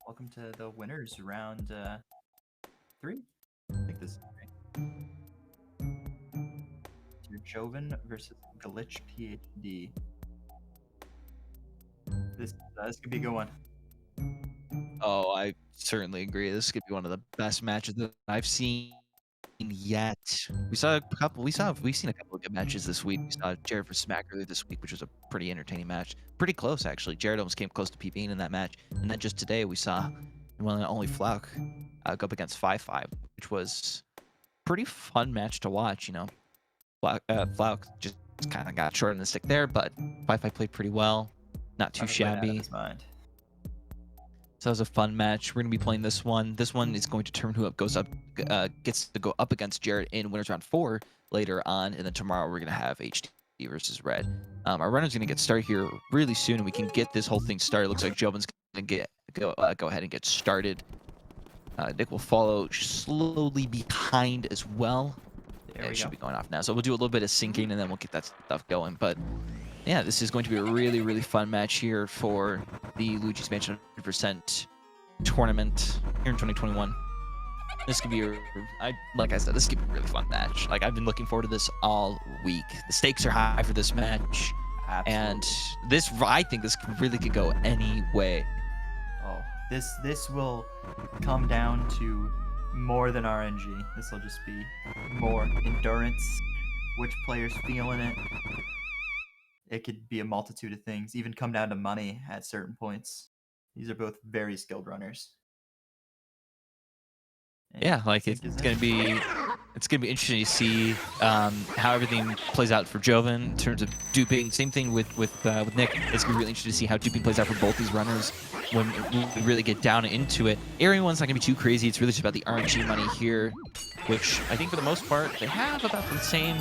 Welcome to the winners round 3. I think this is right. Your Jovin versus GlitchPhD. This could be a good one. Oh, I certainly agree. This could be one of the best matches that I've seen yet. We've seen a couple of good matches this week. We saw Jared for Smack earlier this week, which was a pretty entertaining match. Pretty close, actually. Jared almost came close to PBing in that match. And then just today, we saw one and only Flauk go up against 5-5, which was a pretty fun match to watch, you know. Flauk just kind of got short on the stick there, but 5-5 played pretty well. Not too Played out of shabby. his mind. So that was a fun match. We're gonna be playing this one. This one is going to determine who gets to go up against Jared in winners round 4 later on, and then tomorrow we're gonna have HD versus Red. Our runner's gonna get started here really soon, and we can get this whole thing started. Looks like Jovin's gonna go ahead and get started. Nick will follow slowly behind as well. It should be going off now. So we'll do a little bit of syncing, and then we'll get that stuff going. But yeah, this is going to be a really, really fun match here for the Luigi Expansion 100% tournament here in 2021. This could be, like I said, this could be a really fun match. Like, I've been looking forward to this all week. The stakes are high for this match. Absolutely. And I think this really could go any way. Oh, this will come down to more than RNG. This will just be more endurance, which player's feeling it. It could be a multitude of things, even come down to money at certain points. These are both very skilled runners. And yeah, like it's gonna be interesting to see how everything plays out for Jovin in terms of duping. Same thing with Nick. It's gonna be really interesting to see how duping plays out for both these runners when we really get down into it. Area 1's not gonna be too crazy. It's really just about the RNG money here, which I think for the most part they have about the same.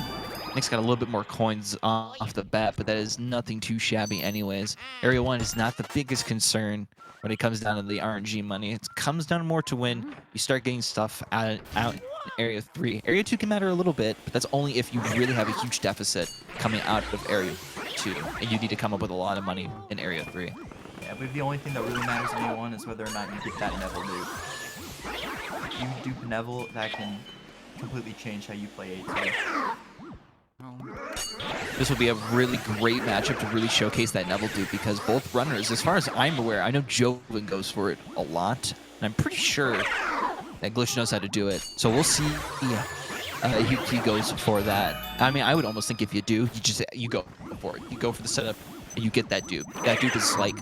Nick's got a little bit more coins off the bat, but that is nothing too shabby anyways. Area 1 is not the biggest concern when it comes down to the RNG money. It comes down more to when you start getting stuff out in Area 3. Area 2 can matter a little bit, but that's only if you really have a huge deficit coming out of Area 2, and you need to come up with a lot of money in Area 3. Yeah, but the only thing that really matters in Area 1 is whether or not you get that Neville dupe. If you dupe Neville, that can completely change how you play A2. This will be a really great matchup to really showcase that Neville dupe, because both runners, as far as I'm aware, I know Jovin goes for it a lot, and I'm pretty sure that Glitch knows how to do it. So we'll see if he goes for that. I mean, I would almost think if you do, you go for it. You go for the setup, and you get that dupe. That dupe is like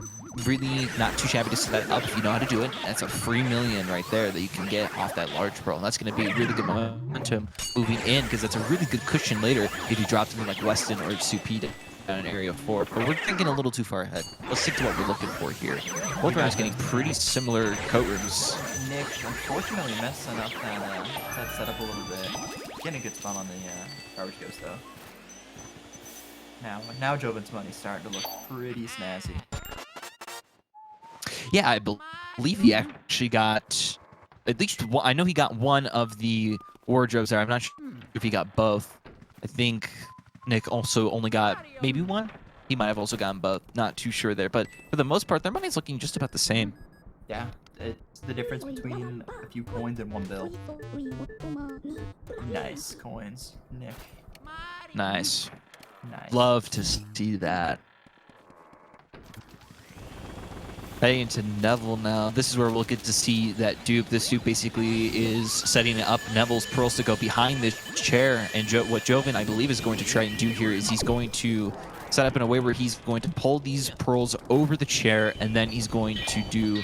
really not too shabby to set up if you know how to do it. That's a free million right there that you can get off that large pearl. That's going to be really good momentum moving in, because that's a really good cushion later if you drop something like Weston or Supi down in Area 4. But we're thinking a little too far ahead. Let's stick to what we're looking for here. Both rounds getting pretty similar coat rooms. Nick, unfortunately, messing up that setup a little bit. Getting a good spot on the garbage ghost, though. Now Jovin's money's starting to look pretty snazzy. Yeah, I believe he actually got at least one. I know he got one of the wardrobes there. I'm not sure if he got both. I think Nick also only got maybe one. He might have also gotten both. Not too sure there. But for the most part, their money's looking just about the same. Yeah, it's the difference between a few coins and 1 bill. Nice coins, Nick. Nice. Nice. Love to see that. Heading into Neville now. This is where we'll get to see that dupe. This dupe basically is setting up Neville's pearls to go behind this chair. And what Jovin, I believe, is going to try and do here is he's going to set up in a way where he's going to pull these pearls over the chair, and then he's going to do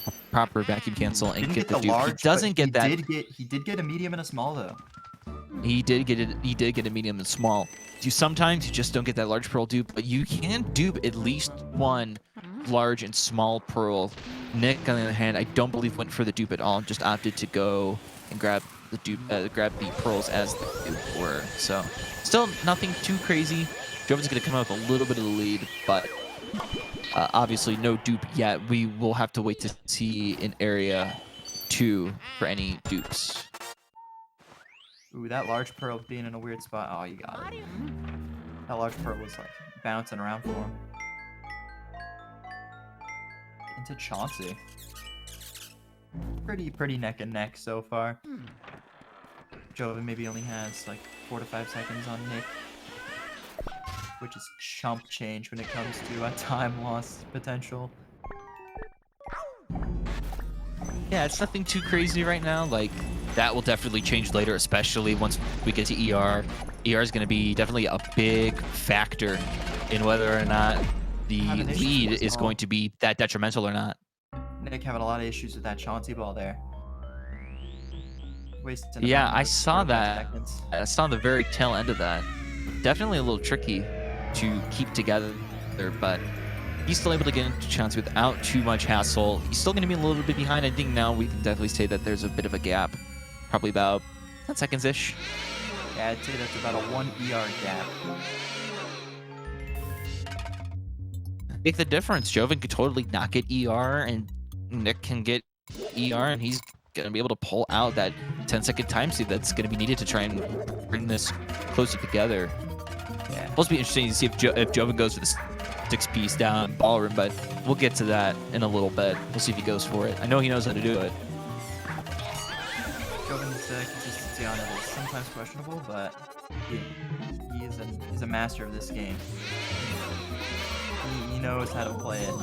a proper vacuum cancel and get the dupe. Large, he doesn't get that. He did get a medium and a small, though. He did get it. He did get a medium and small. Sometimes you just don't get that large pearl dupe, but you can dupe at least one large and small pearl. Nick, on the other hand, I don't believe went for the dupe at all. Just opted to go and grab the dupe, grab the pearls as the dupe were. So, still nothing too crazy. Jovin's gonna come out with a little bit of the lead, but obviously no dupe yet. We will have to wait to see in Area 2 for any dupes. Ooh, that large pearl being in a weird spot. Oh, you got it. That large pearl was like bouncing around for him. Into Chauncey. pretty neck and neck so far. Jovin maybe only has like 4 to 5 seconds on Nick, which is chump change when it comes to time loss potential. Yeah, it's nothing too crazy right now. Like, that will definitely change later, especially once we get to ER. ER is going to be definitely a big factor in whether or not the Having issues lead with is all- going to be that detrimental or not. Nick having a lot of issues with that Chauncey ball there. Wasting Yeah, about I another saw 4 to 5 that. seconds. I saw the very tail end of that. Definitely a little tricky to keep together, but he's still able to get into chance without too much hassle. He's still going to be a little bit behind. I think now we can definitely say that there's a bit of a gap. Probably about 10 seconds-ish. Yeah, I'd say that's about a 1 ER gap. Make the difference. Jovin could totally not get ER, and Nick can get ER, and he's going to be able to pull out that 10-second time save that's going to be needed to try and bring this closer together. Yeah. It'll also be interesting to see if Jovin goes for the 6-piece down ballroom, but we'll get to that in a little bit. We'll see if he goes for it. I know he knows how to do it. Jovin's consistency on it is sometimes questionable, but he's a master of this game. He knows how to play it.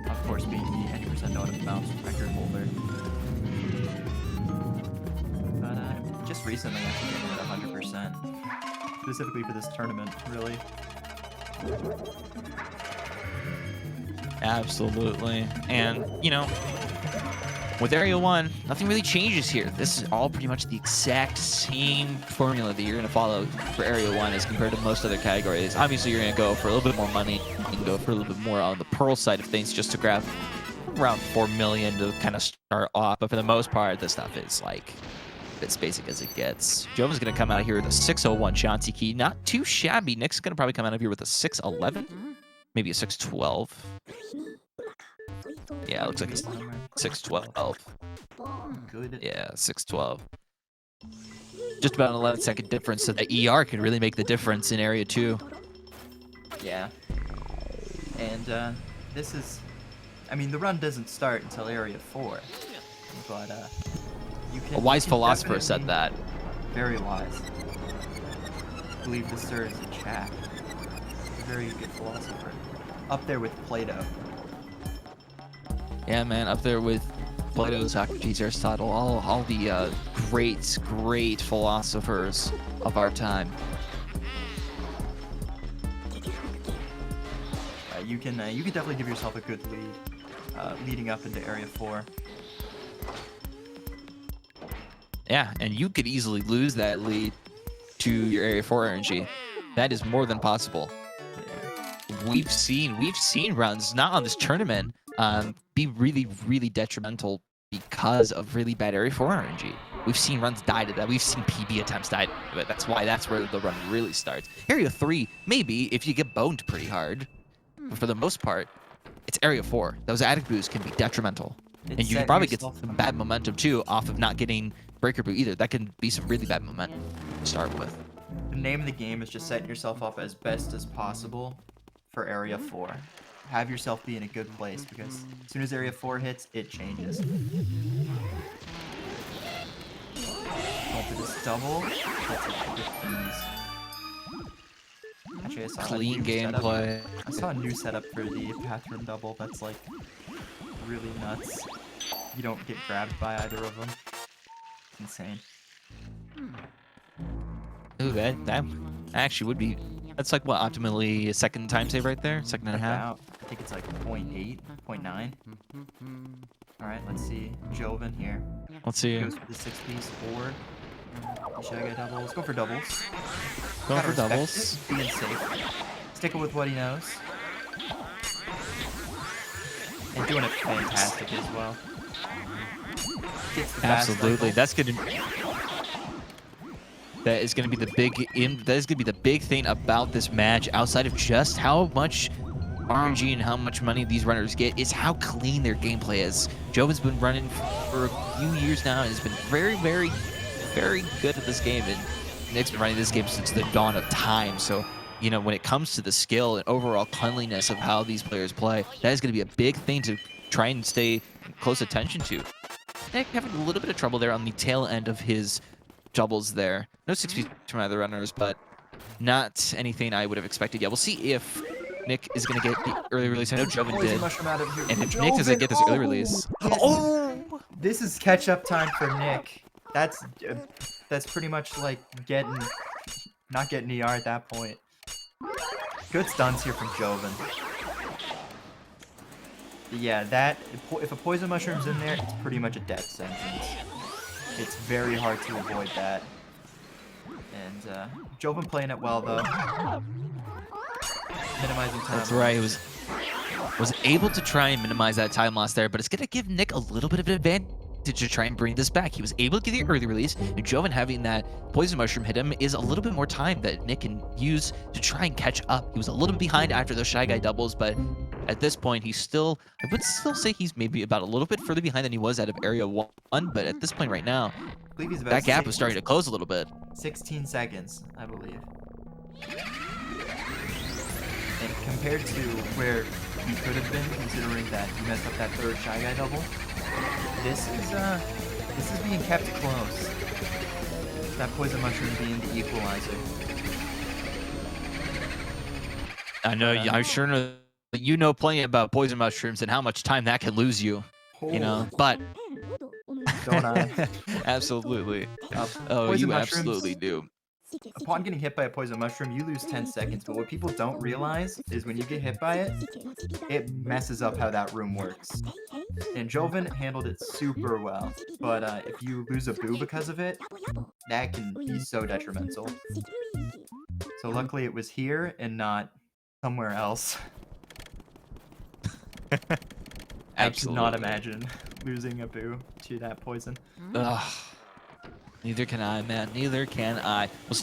Of course, being the 90% no bounce record holder. But just recently, actually getting it 100%. Specifically for this tournament, really. Absolutely. And, you know, with Area 1, nothing really changes here. This is all pretty much the exact same formula that you're going to follow for Area 1 as compared to most other categories. Obviously, you're going to go for a little bit more money. You can go for a little bit more on the Pearl side of things just to grab around 4 million to kind of start off. But for the most part, this stuff is like as basic as it gets. Jovin's going to come out here with a 601 Chauncey key. Not too shabby. Nick's going to probably come out of here with a 611. Maybe a 612. Yeah, it looks like it's 612. Good. Yeah, 612. Just about an 11-second difference, so the ER could really make the difference in Area 2. Yeah. And this is, I mean, the run doesn't start until Area 4, but you can. A wise you can philosopher said definitely- that. Very wise. I believe the sir is in chat. A very good philosopher. Up there with Plato. Yeah, man, up there with Plato, Socrates, Aristotle, all the great philosophers of our time. You can definitely give yourself a good lead, leading up into Area 4. Yeah, and you could easily lose that lead to your Area 4 RNG. That is more than possible. We've seen runs, not on this tournament, be really detrimental because of really bad Area 4 RNG. We've seen runs die to that. We've seen PB attempts die to it. That's where the run really starts. Area 3, maybe, if you get boned pretty hard. But for the most part, it's Area 4. Those attic boosts can be detrimental. And you can probably get some bad momentum, too, off of not getting breaker boot either. That can be some really bad momentum to start with. The name of the game is just setting yourself up as best as possible for Area 4. Have yourself be in a good place, because as soon as Area 4 hits, it changes. Going for this double. That's it with ease. Actually, I saw Clean a new setup. gameplay. I saw a new setup for the bathroom double that's like really nuts. You don't get grabbed by either of them. It's insane. Ooh, that actually would be. That's like what, optimally a second time save right there? Second and a half? About, I think it's like 0.8, 0.9. Alright, let's see. Jovin here. Let's see. Goes for the 6-piece or should I get doubles? Let's go for doubles. Going Gotta for respect doubles. it, being safe. Sticking with what he knows. And doing it fantastic as well. Gets the fast Absolutely. cycle. That is gonna be the big thing about this match, outside of just how much RNG and how much money these runners get, is how clean their gameplay is. Jovin's been running for a few years now and has been very good at this game, and Nick's been running this game since the dawn of time. So, you know, when it comes to the skill and overall cleanliness of how these players play, that is going to be a big thing to try and stay close attention to. Nick having a little bit of trouble there on the tail end of his doubles there. No 6 feet from either runners, but not anything I would have expected. Yeah, we'll see if Nick is going to get the early release. I know Jovin Poison did. mushroom out of here. And if Nick doesn't get this early release... Oh! This is catch-up time for Nick. That's pretty much like not getting ER at that point. Good stuns here from Jovin. Yeah, if a poison mushroom's in there, it's pretty much a death sentence. It's very hard to avoid that. And Jovin playing it well though. Minimizing time. That's right. He was able to try and minimize that time loss there, but it's going to give Nick a little bit of an advantage to try and bring this back. He was able to get the early release, and Jovin having that poison mushroom hit him is a little bit more time that Nick can use to try and catch up. He was a little bit behind after those Shy Guy doubles, but at this point, I would still say he's maybe about a little bit further behind than he was out of Area 1, but at this point right now, I believe he's about that gap was starting to close a little bit. 16 seconds, I believe. And compared to where he could have been, considering that he messed up that third Shy Guy double, this is being kept close. That poison mushroom being the equalizer. I know, I sure know that you know plenty about poison mushrooms and how much time that can lose you. You know, but Don't I? absolutely. Oh, Poison you mushrooms, absolutely do. Upon getting hit by a poison mushroom, you lose 10 seconds, but what people don't realize is when you get hit by it, it messes up how that room works. And Jovin handled it super well, but if you lose a boo because of it, that can be so detrimental. So luckily it was here and not somewhere else. I cannot imagine losing a boo to that poison. Ugh. Neither can I, man. Neither can I. Well,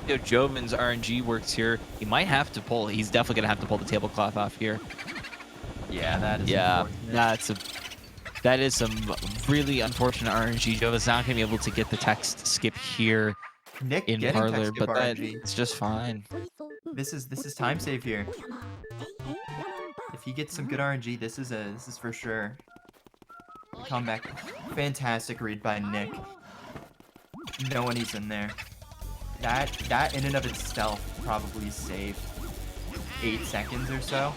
you know, Jovin's RNG works here. He might have to pull. He's definitely gonna have to pull the tablecloth off here. Yeah, that is unfortunate. That is some really unfortunate RNG. Jovin's not gonna be able to get the text skip here Nick in getting Parlor, text skip but RNG. it's just fine. This is time save here. If he gets some good RNG, this is for sure. Comeback. Fantastic read by Nick. Knowing he's in there. That in and of itself probably saved 8 seconds or so.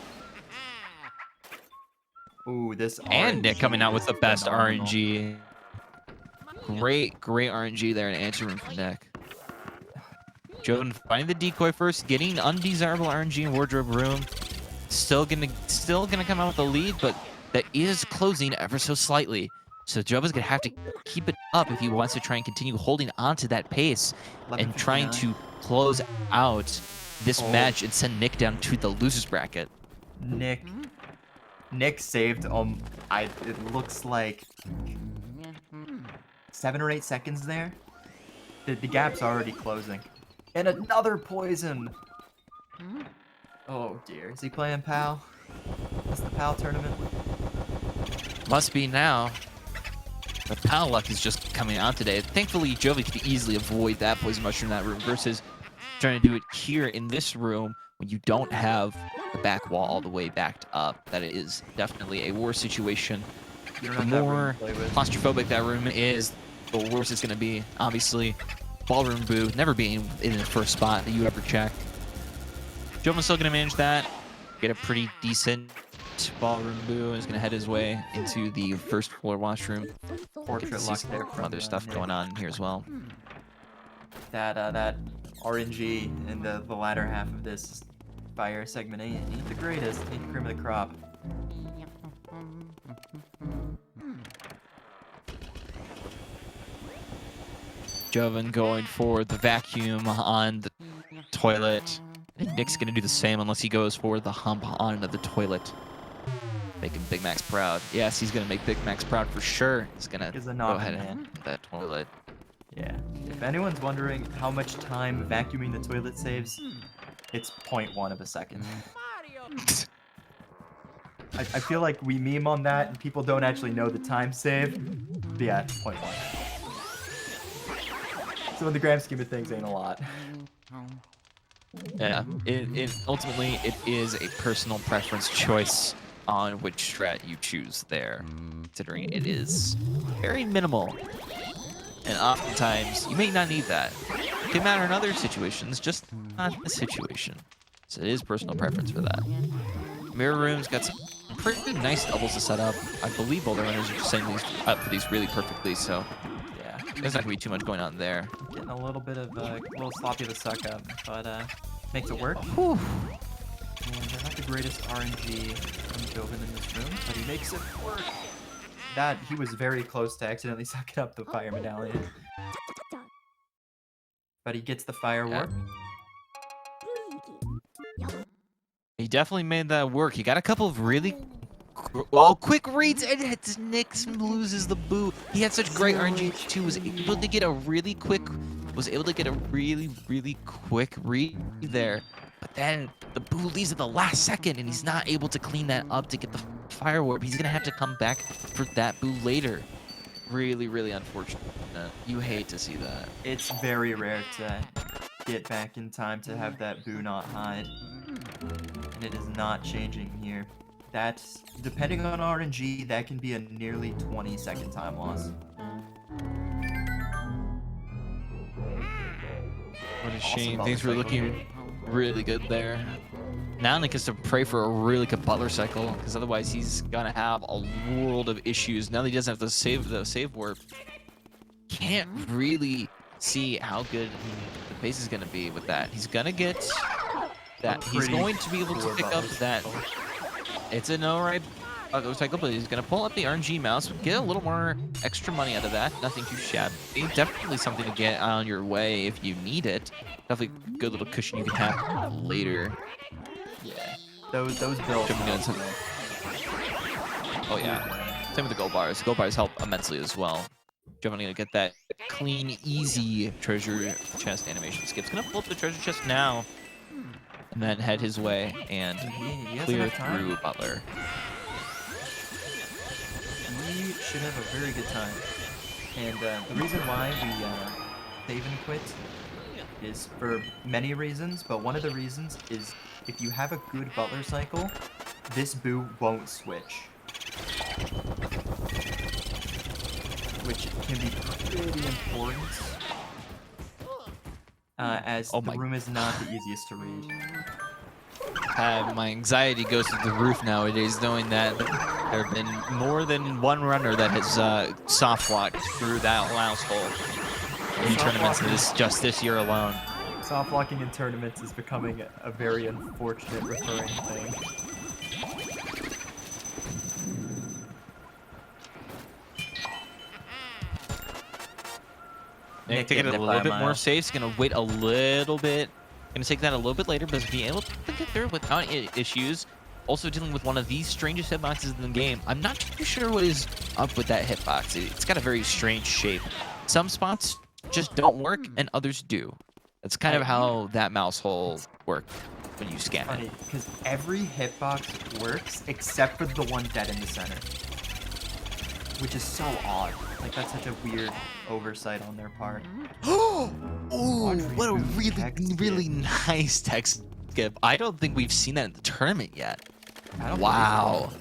Ooh, this And RNG Nick coming out with the is best phenomenal. RNG. Great RNG there in answer room from Nick. Jovin finding the decoy first, getting undesirable RNG in wardrobe room. Still gonna come out with the lead, but that is closing ever so slightly. So Jovin's gonna have to keep it up if he wants to try and continue holding on to that pace and trying to close out this match and send Nick down to the losers bracket. Nick saved it looks like 7 or 8 seconds there. The gap's already closing. And another poison. Oh dear. Is he playing PAL? Is the PAL tournament? Must be now. The PAL luck is just coming out today. Thankfully, Jovin could easily avoid that poison mushroom in that room versus trying to do it here in this room when you don't have the back wall all the way backed up. That is definitely a worse situation. The more claustrophobic that room is, the worse it's going to be. Obviously, ballroom boo never being in the first spot that you ever check. Jovin's still going to manage that, get a pretty decent ballroom boo, and is going to head his way into the first floor washroom. Portrait luck there from other stuff going on here as well. That RNG in the latter half of this fire segment ain't the greatest. Ain't the cream of the crop. Jovin going for the vacuum on the toilet. I think Nick's gonna do the same unless he goes for the hump on the toilet. Making Big Max proud. Yes, he's gonna make Big Max proud for sure. He's gonna go ahead and hit that toilet. Yeah. If anyone's wondering how much time vacuuming the toilet saves, it's 0.1 of a second. I feel like we meme on that and people don't actually know the time save. But yeah, 0.1. So in the grand scheme of things, ain't a lot. Yeah, ultimately it is a personal preference choice on which strat you choose there, considering it is very minimal. And oftentimes, you may not need that. It can matter in other situations, just not this situation. So it is personal preference for that. Mirror Room's got some pretty nice doubles to set up. I believe all the runners are just setting these up for these really perfectly, so yeah, there's not gonna be too much going on there. Getting a little bit of a little sloppy of a suck up, but makes it work. Whew. And they're not the greatest RNG from Jovin in this room, but he makes it work. That he was very close to accidentally sucking up the fire medallion. But he gets the firework. He definitely made that work. He got a couple of really quick reads, and Nick loses the boo. He had such great RNG too. Was able to get a really quick read there. But then the boo leaves at the last second, and he's not able to clean that up to get the fire warp. He's gonna have to come back for that boo later. Really, really unfortunate. You hate to see that. It's very rare to get back in time to have that boo not hide. And it is not changing here. That's, depending on RNG, that can be a nearly 20-second time loss. What a shame. Things were looking really good there. Now Nick has to pray for a really good butler cycle, because otherwise he's gonna have a world of issues. Now that he doesn't have to save the save warp, can't really see how good the pace is gonna be with that. He's gonna get that. He's going to be able to pick up that. It's an alright cycle, but he's gonna pull up the RNG mouse, get a little more extra money out of that. Nothing too shabby. Definitely something to get on your way if you need it. Definitely a good little cushion you can have later. Yeah, those builds. Oh yeah, same with the gold bars. The gold bars help immensely as well. Jovin gonna get that clean, easy treasure chest animation skip. He's gonna pull up the treasure chest now, and then head his way and clear through Butler. We should have a very good time. And the reason why we save and quit is for many reasons, but one of the reasons is if you have a good butler cycle, this boo won't switch. Which can be pretty important, as the room is not the easiest to read. My anxiety goes to the roof nowadays, knowing that there have been more than one runner that has soft locked through that mouse hole in tournaments just this year alone. Soft locking in tournaments is becoming a very unfortunate recurring thing. Nick taking it a little bit more safe. He's gonna wait a little bit. Gonna take that a little bit later, but being able to get there without issues. Also dealing with one of the strangest hitboxes in the game. I'm not too sure what is up with that hitbox. It's got a very strange shape. Some spots just don't work, and others do. That's kind of how that mouse hole works when you scan it. Because every hitbox works except for the one dead in the center, which is so odd. Like, that's such a weird oversight on their part. Oh, what a really nice text skip. I don't think we've seen that in the tournament yet. Wow.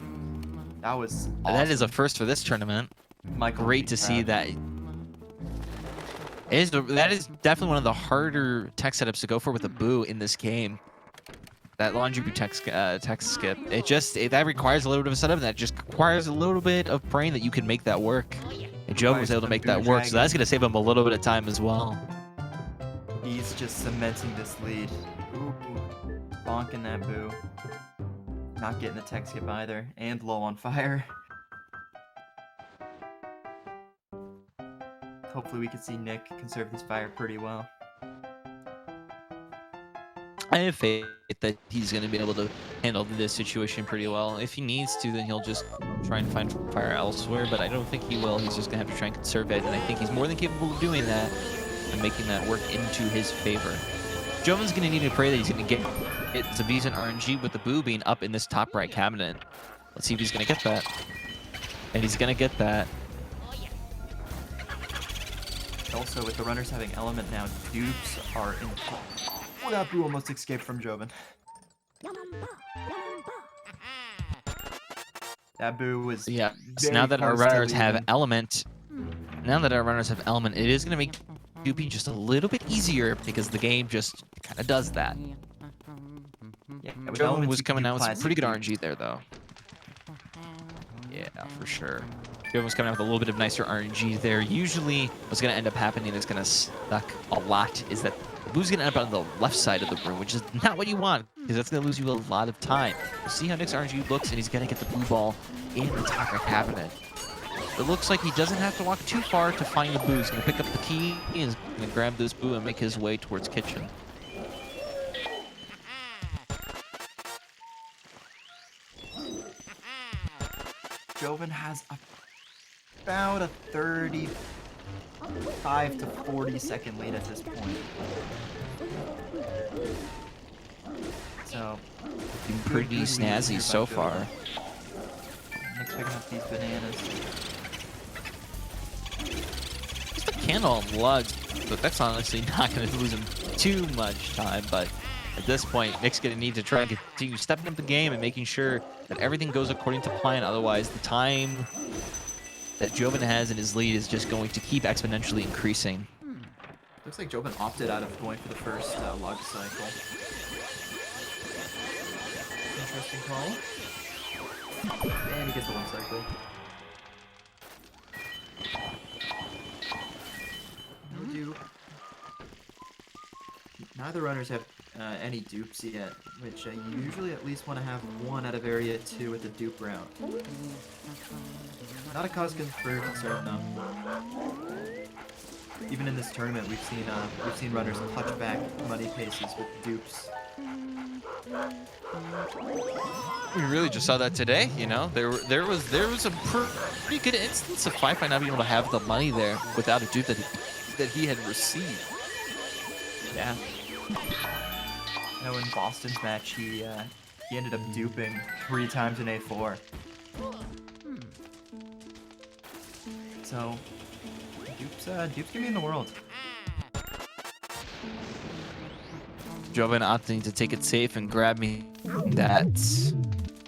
That was awesome. That is a first for this tournament. Great to see that. That is definitely one of the harder tech setups to go for with a boo in this game. That laundry boo text skip. That requires a little bit of a setup, and that just requires a little bit of praying that you can make that work. And Jovin was able to make that work, so that's going to save him a little bit of time as well. He's just cementing this lead. Ooh, bonking that boo. Not getting the tech skip either, and low on fire. Hopefully we can see Nick conserve his fire pretty well. I have faith that he's going to be able to handle this situation pretty well. If he needs to, then he'll just try and find fire elsewhere, but I don't think he will. He's just going to have to try and conserve it, and I think he's more than capable of doing that and making that work into his favor. Jovin's going to need to pray that he's going to get some decent RNG with the boo being up in this top right cabinet. Let's see if he's going to get that. And he's going to get that. Also, with the runners having element now, dupes are in... Oh, that boo almost escaped from Jovin. That boo was Yeah. So very now that our close to runners have leaving. element, it is going to make Doopy just a little bit easier because the game just kind of does that. Yeah, with Jovin elements, was you can coming do out with some classic pretty good dupes. RNG there, though. Yeah, for sure. Jovin was coming out with a little bit of nicer RNG there. Usually, what's going to end up happening that's going to suck a lot is that the boo's going to end up on the left side of the room, which is not what you want, because that's going to lose you a lot of time. We'll see how Nick's RNG looks, and he's going to get the blue ball in the taco cabinet. It looks like he doesn't have to walk too far to find the boo. He's going to pick up the key, and he's going to grab this boo and make his way towards kitchen. Jovin has about a 35 to 40 second lead at this point. So, Pretty good lead snazzy here so by far. Jovin. Nick's picking up these bananas. Just a candle on lugs, but that's honestly not going to lose him too much time. But at this point, Nick's going to need to try and continue stepping up the game and making sure that everything goes according to plan. Otherwise, the time that Jovin has in his lead is just going to keep exponentially increasing. Looks like Jovin opted out of going for the first log cycle. Interesting call. And he gets the one cycle. No dupe. Neither runners have any dupes yet, which you usually at least want to have one out of area 2 with the dupe route. Not a cause for concern though. Even in this tournament, we've seen runners clutch back money paces with dupes. We really just saw that today, you know. There was a pretty good instance of Fi not being able to have the money there without a dupe that he had received. Yeah. I know in Boston's match, he ended up duping 3 times in A4. So, dupes can be in the world. Jovin opting to take it safe and grab me that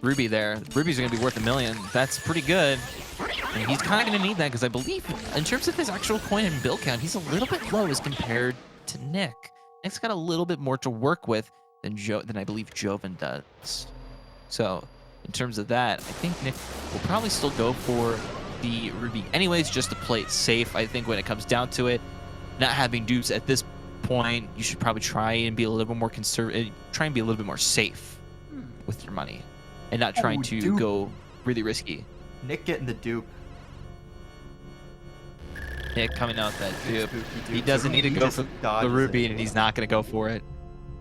ruby there. Ruby's going to be worth $1 million. That's pretty good. And he's kind of going to need that because I believe in terms of his actual coin and bill count, he's a little bit low as compared to Nick. Nick's got a little bit more to work with than I believe Jovin does. So in terms of that, I think Nick will probably still go for the ruby anyways, just to play it safe. I think when it comes down to it, not having dupes at this point, you should probably try and be a little bit more conservative, try and be a little bit more safe with your money and not trying to go really risky. Nick getting the dupe. Nick coming out that dupe. He doesn't need to go for the ruby, and he's not going to go for it.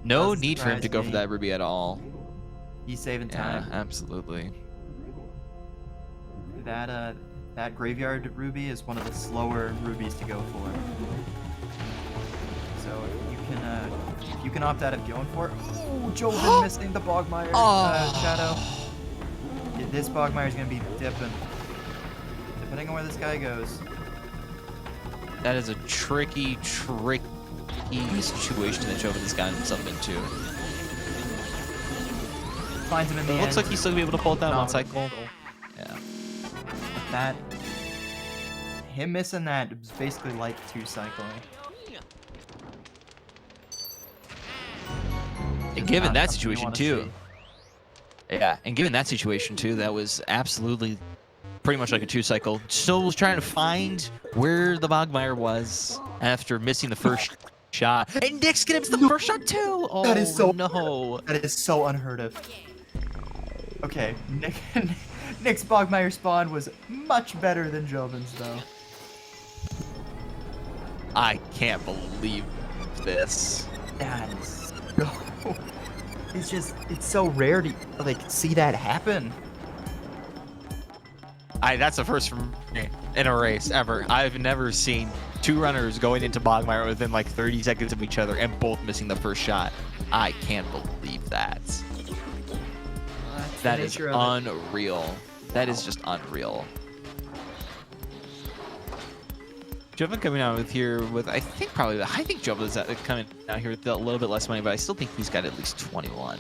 No need for him to go for that ruby at all. He's saving time. Yeah, absolutely. That graveyard ruby is one of the slower rubies to go for. So if you can opt out of going for it. Oh, Jovin missing the Bogmire shadow. This Bogmire's gonna be dipping. Depending on where this guy goes. That is a tricky situation that Jovin has gotten himself into. Finds him in the end. Looks like he's still gonna be able to pull it down one cycle. Yeah. Him missing that was basically like 2 cycling. And given that situation too. Yeah, and given that situation too, that was absolutely pretty much like a 2 cycle. Still was trying to find where the Bogmire was after missing the first shot. And Nick's gonna miss the first shot too! Oh, that is so no. That is so unheard of. Okay, Nick's Bogmire spawn was much better than Jovin's though. I can't believe this. That is so... It's so rare to see that happen. That's the first for me in a race ever. I've never seen 2 runners going into Bogmire within like 30 seconds of each other and both missing the first shot. I can't believe that. That is unreal. That is just unreal. Jovin coming out with I think Jovin's coming out here with a little bit less money, but I still think he's got at least 21.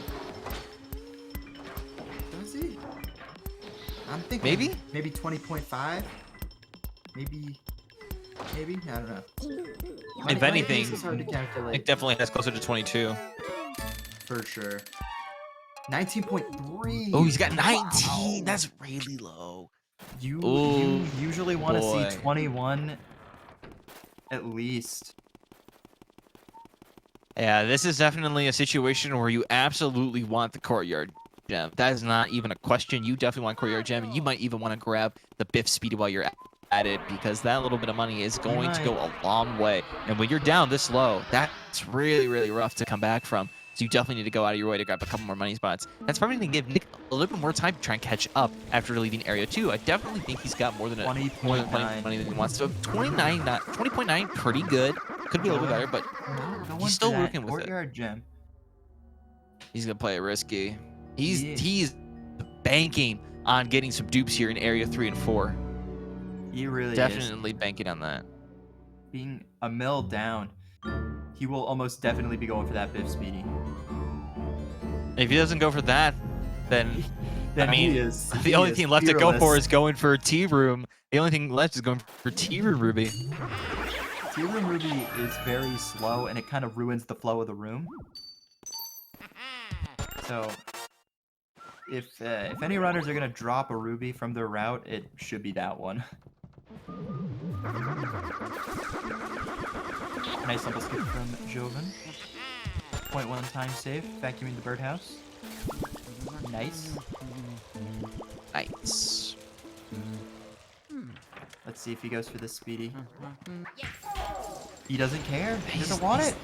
Does he? I'm thinking Maybe? maybe 20.5. Maybe. I don't know. If Money anything, piece is hard to it calculate. definitely has closer to 22. For sure. 19.3. Oh, he's got 19. Wow. That's really low. You Oh, usually want to boy. see 21 at least. Yeah, this is definitely a situation where you absolutely want the courtyard gem. That is not even a question. You definitely want courtyard gem, and you might even want to grab the Biff Speedy while you're at it, because that little bit of money is going to go a long way. And when you're down this low, that's really, really rough to come back from. So you definitely need to go out of your way to grab a couple more money spots. That's probably going to give Nick a little bit more time to try and catch up after leaving Area 2. I definitely think he's got more than plenty of money than he wants. So 20.9, pretty good. Could be a little bit better, but he's still working with it. Gem. He's going to play it risky. He's banking on getting some dupes here in Area 3 and 4. He really definitely banking on that. Being a mil down, he will almost definitely be going for that Biff Speedy. If he doesn't go for that, then I mean, the only thing left to go for is going for Tea Room. The only thing left is going for Tea Room Ruby. Tea Room Ruby is very slow, and it kind of ruins the flow of the room. So, if any runners are gonna drop a Ruby from their route, it should be that one. Nice simple skip from Jovin. 0.1 time save, vacuuming the birdhouse. Nice. Nice. Let's see if he goes for this speedy. He doesn't care. He doesn't want it.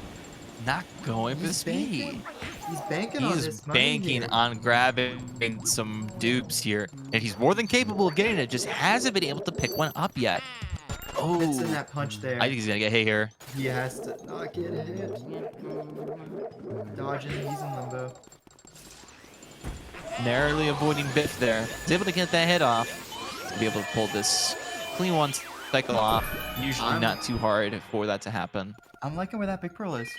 Not going for the speedy. He's banking on this money. He's banking on grabbing some dupes here, and he's more than capable of getting it. Just hasn't been able to pick one up yet. Oh, it's in that punch there. I think he's gonna get hit here. He has to not get hit. Dodging. He's in limbo. Narrowly avoiding Biff there. He's able to get that hit off. To be able to pull this clean one cycle off. Usually not too hard for that to happen. I'm liking where that big pearl is.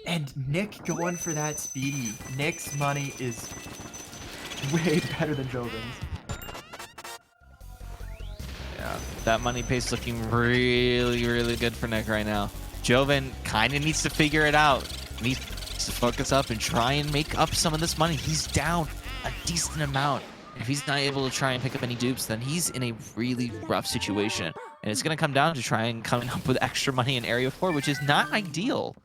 And Nick going for that speedy. Nick's money is way better than Jovin's. Yeah, that money pace looking really, really good for Nick right now. Jovin kind of needs to figure it out. Needs to focus up and try and make up some of this money. He's down a decent amount. If he's not able to try and pick up any dupes, then he's in a really rough situation. And it's going to come down to trying coming up with extra money in Area 4, which is not ideal.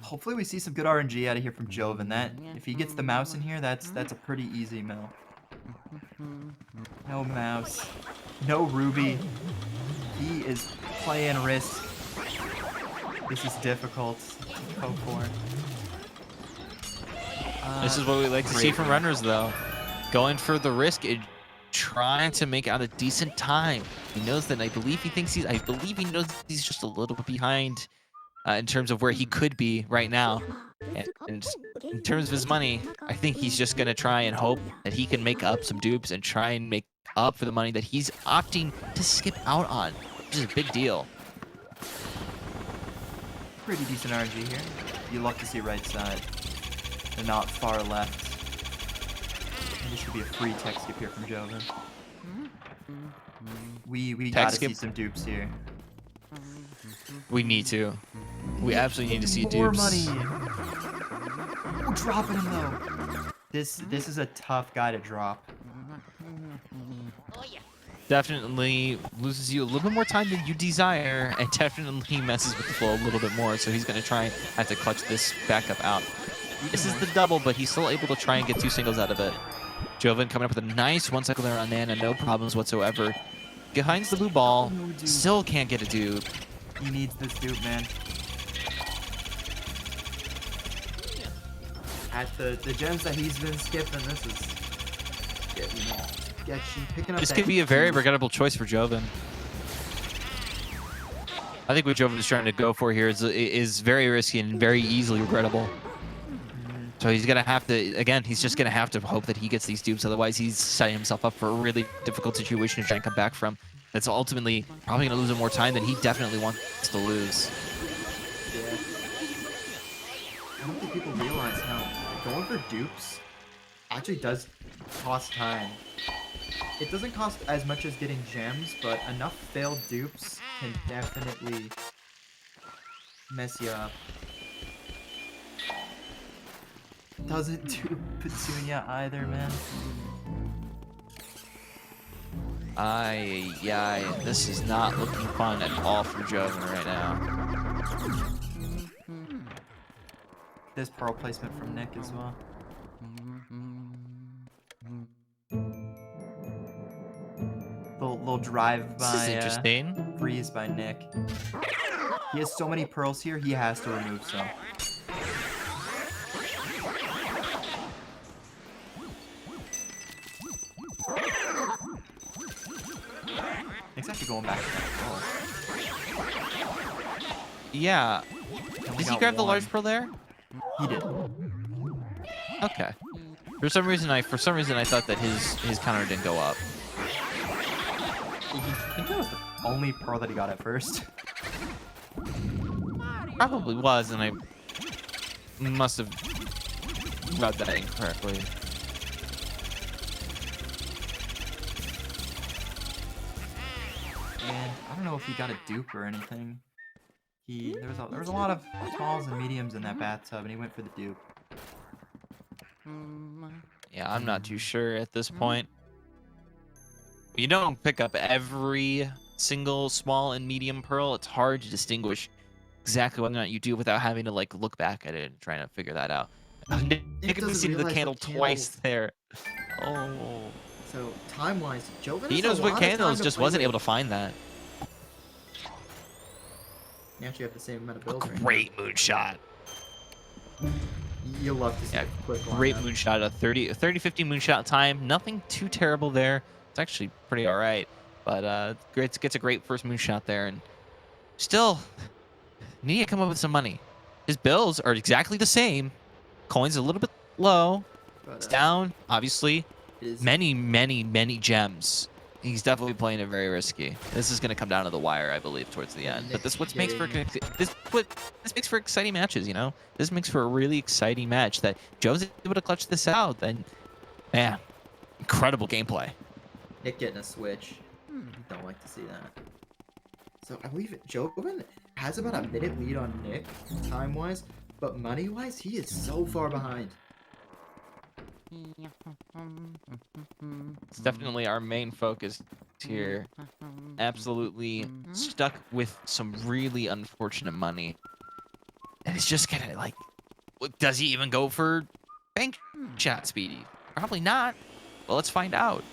Hopefully we see some good RNG out of here from Jovin. That if he gets the mouse in here, that's a pretty easy mill. No mouse. No Ruby. He is playing risk. This is difficult to go for. This is what we like to see from runners, though. Going for the risk and trying to make out a decent time. He knows that. I believe he knows he's just a little bit behind in terms of where he could be right now. And in terms of his money, I think he's just going to try and hope that he can make up some dupes and try and make up for the money that he's opting to skip out on, which is a big deal. Pretty decent RNG here. You love to see right side. They're not far left. And this could be a free tech skip here from Jovin. We gotta see some dupes here. We need to. We absolutely need to see more dupes. Money. Oh, dropping him though. This is a tough guy to drop. Definitely loses you a little bit more time than you desire, and definitely messes with the flow a little bit more. So he's gonna try and have to clutch this back up out. This is the double, but he's still able to try and get 2 singles out of it. Jovin coming up with a nice 1 cycle there on Nana, no problems whatsoever. Behind the blue ball, still can't get a dupe. He needs this dupe, man. At the gems that he's been skipping, this is picking up. This could be a very regrettable choice for Jovin. I think what Jovin is trying to go for here is very risky and very easily regrettable. So he's gonna have to, again, he's just gonna have to hope that he gets these dupes. Otherwise, he's setting himself up for a really difficult situation to try and come back from. That's ultimately probably gonna lose him more time than he definitely wants to lose. Yeah. I don't think people realize how going for dupes actually does cost time. It doesn't cost as much as getting gems, but enough failed dupes can definitely mess you up. Doesn't do Petunia either, man. This is not looking fun at all for Jovin right now. This pearl placement from Nick as well. Little drive by. This is interesting. Freeze by Nick. He has so many pearls here, he has to remove some. Nick's actually going back to that pearl. Yeah. Did he grab the large pearl there? He did. Okay. For some reason I thought that his counter didn't go up. I think that was the only pearl that he got at first. Probably was, and I must have read that incorrectly. And I don't know if he got a dupe or anything. There was a lot of smalls and mediums in that bathtub, and he went for the dupe. Yeah, I'm not too sure at this point. You don't pick up every single small and medium pearl. It's hard to distinguish exactly whether or not you do without having to like look back at it and trying to figure that out. Nick can see the candle twice there. Oh. So time-wise, Jovin he knows what candles, just wasn't able to find that. You actually have the same amount of builds. Great moonshot. You'll love to see a quick line. Great moonshot, a 30-50 moonshot time. Nothing too terrible there. It's actually pretty all right, but gets a great first moonshot there, and still need to come up with some money. His bills are exactly the same. Coins a little bit low. But, it's down, obviously. Many gems. He's definitely playing it very risky. This is going to come down to the wire, I believe, towards the end. But this makes for exciting matches, you know. This makes for a really exciting match that Joe's able to clutch this out. Then, man, incredible gameplay. Nick getting a switch. Don't like to see that. So I believe Jovin has about a minute lead on Nick, time-wise, but money-wise, he is so far behind. It's definitely our main focus here. Absolutely stuck with some really unfortunate money. And it's just kind of like, does he even go for bank shot, Speedy? Probably not. Well, let's find out.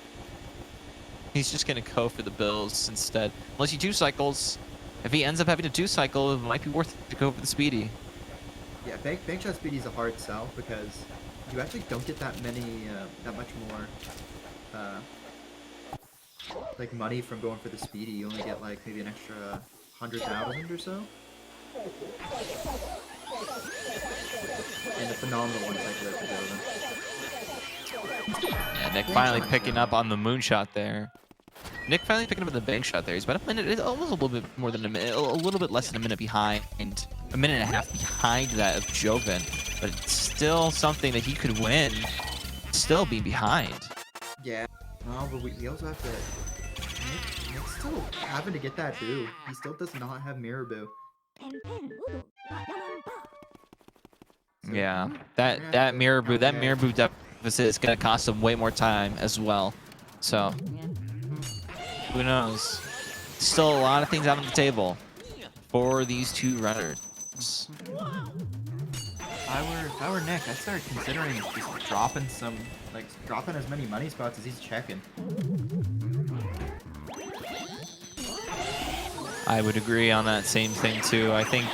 He's just going to go for the bills instead. Unless he 2-cycles. If he ends up having to 2-cycle, it might be worth it to go for the Speedy. Yeah, bank shot Speedy is a hard sell because you actually don't get that much more, like money from going for the Speedy. You only get like maybe an extra 100,000 or so. And a phenomenal one cycle there for Jovin. Yeah, Nick finally picking up on the moonshot there. Nick finally picking up the bank shot there. He's about a minute, almost a little bit more than a minute, a little bit less than a minute behind, a minute and a half behind that of Jovin. But it's still something that he could win, still be behind. Yeah, no, but we also have to. Nick's still having to get that boo. He still does not have mirror boo. Yeah, that mirror boo deficit is gonna cost him way more time as well. So who knows? Still a lot of things out on the table for these two runners. If I were Nick, I'd start considering just dropping as many money spots as he's checking. I would agree on that same thing too. I think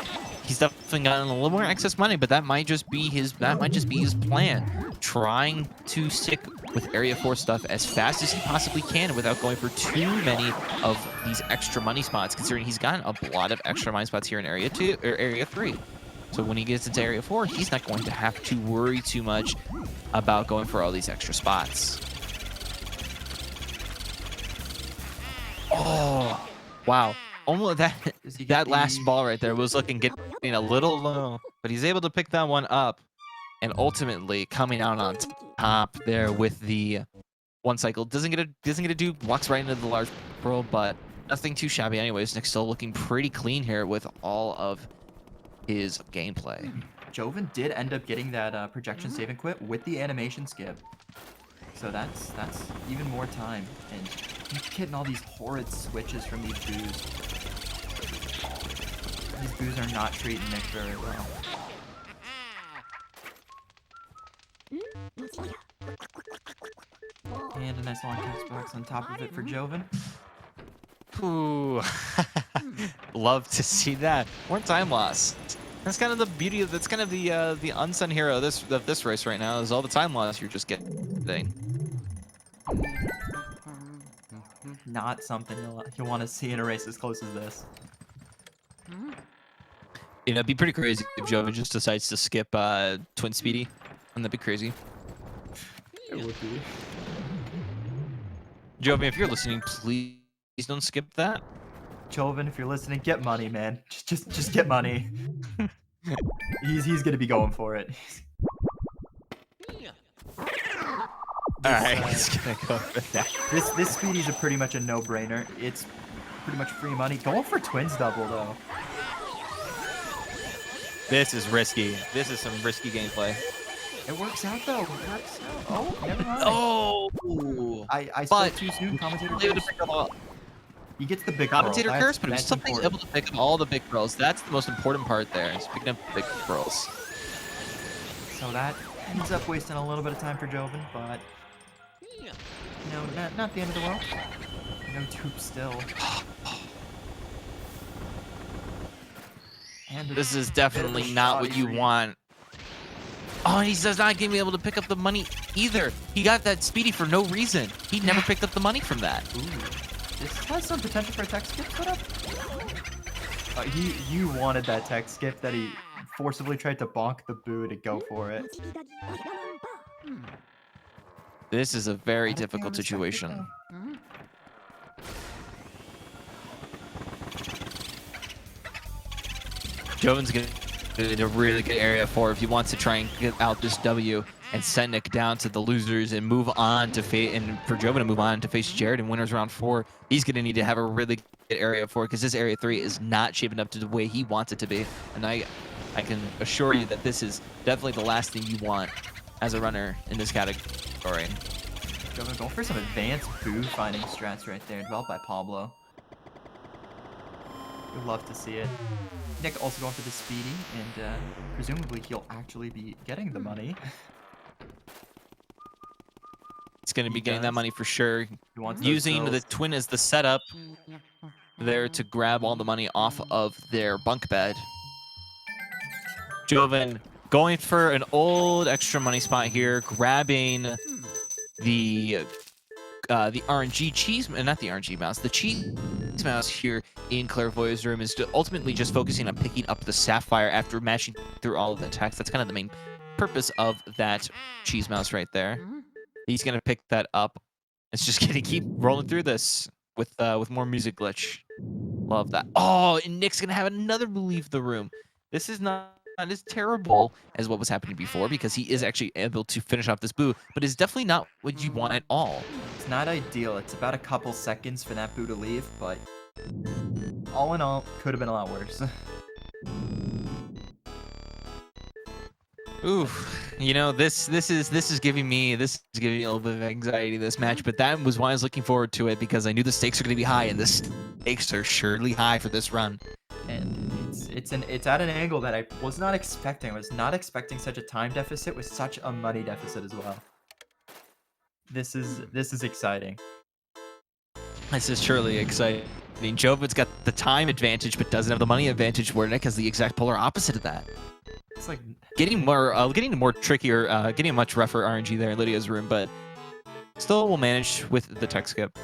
he's definitely gotten a little more excess money, but that might just be his plan. Trying to stick with Area 4 stuff as fast as he possibly can without going for too many of these extra money spots, considering he's gotten a lot of extra money spots here in Area 2 or Area 3. So when he gets into Area 4, he's not going to have to worry too much about going for all these extra spots. Oh, wow. Almost that last ball right there was getting a little low, but he's able to pick that one up. and ultimately coming out on top there with the one cycle. Doesn't get a dupe, walks right into the large pearl, but nothing too shabby anyways. Nick's still looking pretty clean here with all of his gameplay. Jovin did end up getting that projection save and quit with the animation skip. So that's even more time. And he's getting all these horrid switches from these boos. These boos are not treating Nick very well. And a nice long text box on top of it for Jovin. Ooh. Love to see that. More time loss. That's kind of the beauty of that's kind of the unsung hero of this race right now is all the time loss you're just getting. Not something you'll want to see in a race as close as this. You know, it'd be pretty crazy if Jovin just decides to skip Twin Speedy. Wouldn't that be crazy? It would be. Jovin, if you're listening, please don't skip that. Jovin, if you're listening, get money, man. Just get money. he's gonna be going for it. Alright, he's gonna go for that. This Speedy's pretty much a no-brainer. It's pretty much free money. Going for twins double though. This is risky. This is some risky gameplay. It works out though. It works out. Oh, never mind. Oh, I spoke too soon. Commentator curse. He gets the big Commentator pearl. curse, but he was That's still able important. to pick up all the big pearls. That's the most important part there. Is picking up big pearls. So that ends up wasting a little bit of time for Jovin, but no, not the end of the world. No tube still. And This is definitely not what you want. Oh, and he does not be able to pick up the money either. He got that Speedy for no reason. He never picked up the money from that. Ooh, this has some potential for a tech skip put up. You wanted that tech skip that he forcibly tried to bonk the boo to go for it. This is a very I don't think difficult I'm expecting situation. Jovin's going in a really good area for if he wants to try and get out this W and send Nick down to the losers and move on to face, and for Jovin to move on to face Jared in winners round 4. He's going to need to have a really good area 4 because this area 3 is not shaping up to the way he wants it to be. And I can assure you that this is definitely the last thing you want as a runner in this category. Jovin going for some advanced boo finding strats right there, developed by Pablo. We'd love to see it. Nick also going for the Speedy, and presumably he'll actually be getting the money. It's going to be He getting that does. money for sure. He wants those Using the pearls. twin as the setup there to grab all the money off of their bunk bed. Jovin going for an old extra money spot here, grabbing the RNG cheese, not the RNG mouse, the cheese mouse here in Clairvoyant's room is ultimately just focusing on picking up the sapphire after mashing through all of the attacks. That's kind of the main purpose of that cheese mouse right there. He's gonna pick that up. It's just gonna keep rolling through this with more music glitch. Love that. Oh, and Nick's gonna have another leave the room. This is not as terrible as what was happening before because he is actually able to finish off this boo, but it's definitely not what you want at all. It's not ideal. It's about a couple seconds for that boo to leave, but all in all, could have been a lot worse. Ooh, you know, this is giving me a little bit of anxiety, this match, but that was why I was looking forward to it because I knew the stakes are going to be high, and the stakes are surely high for this run. And it's at an angle that I was not expecting. I was not expecting such a time deficit with such a money deficit as well. This is exciting. This is surely exciting. Jovin's got the time advantage, but doesn't have the money advantage, where Nick has the exact polar opposite of that. It's like Getting more trickier, getting a much rougher RNG there in Lydia's room, but still will manage with the tech skip.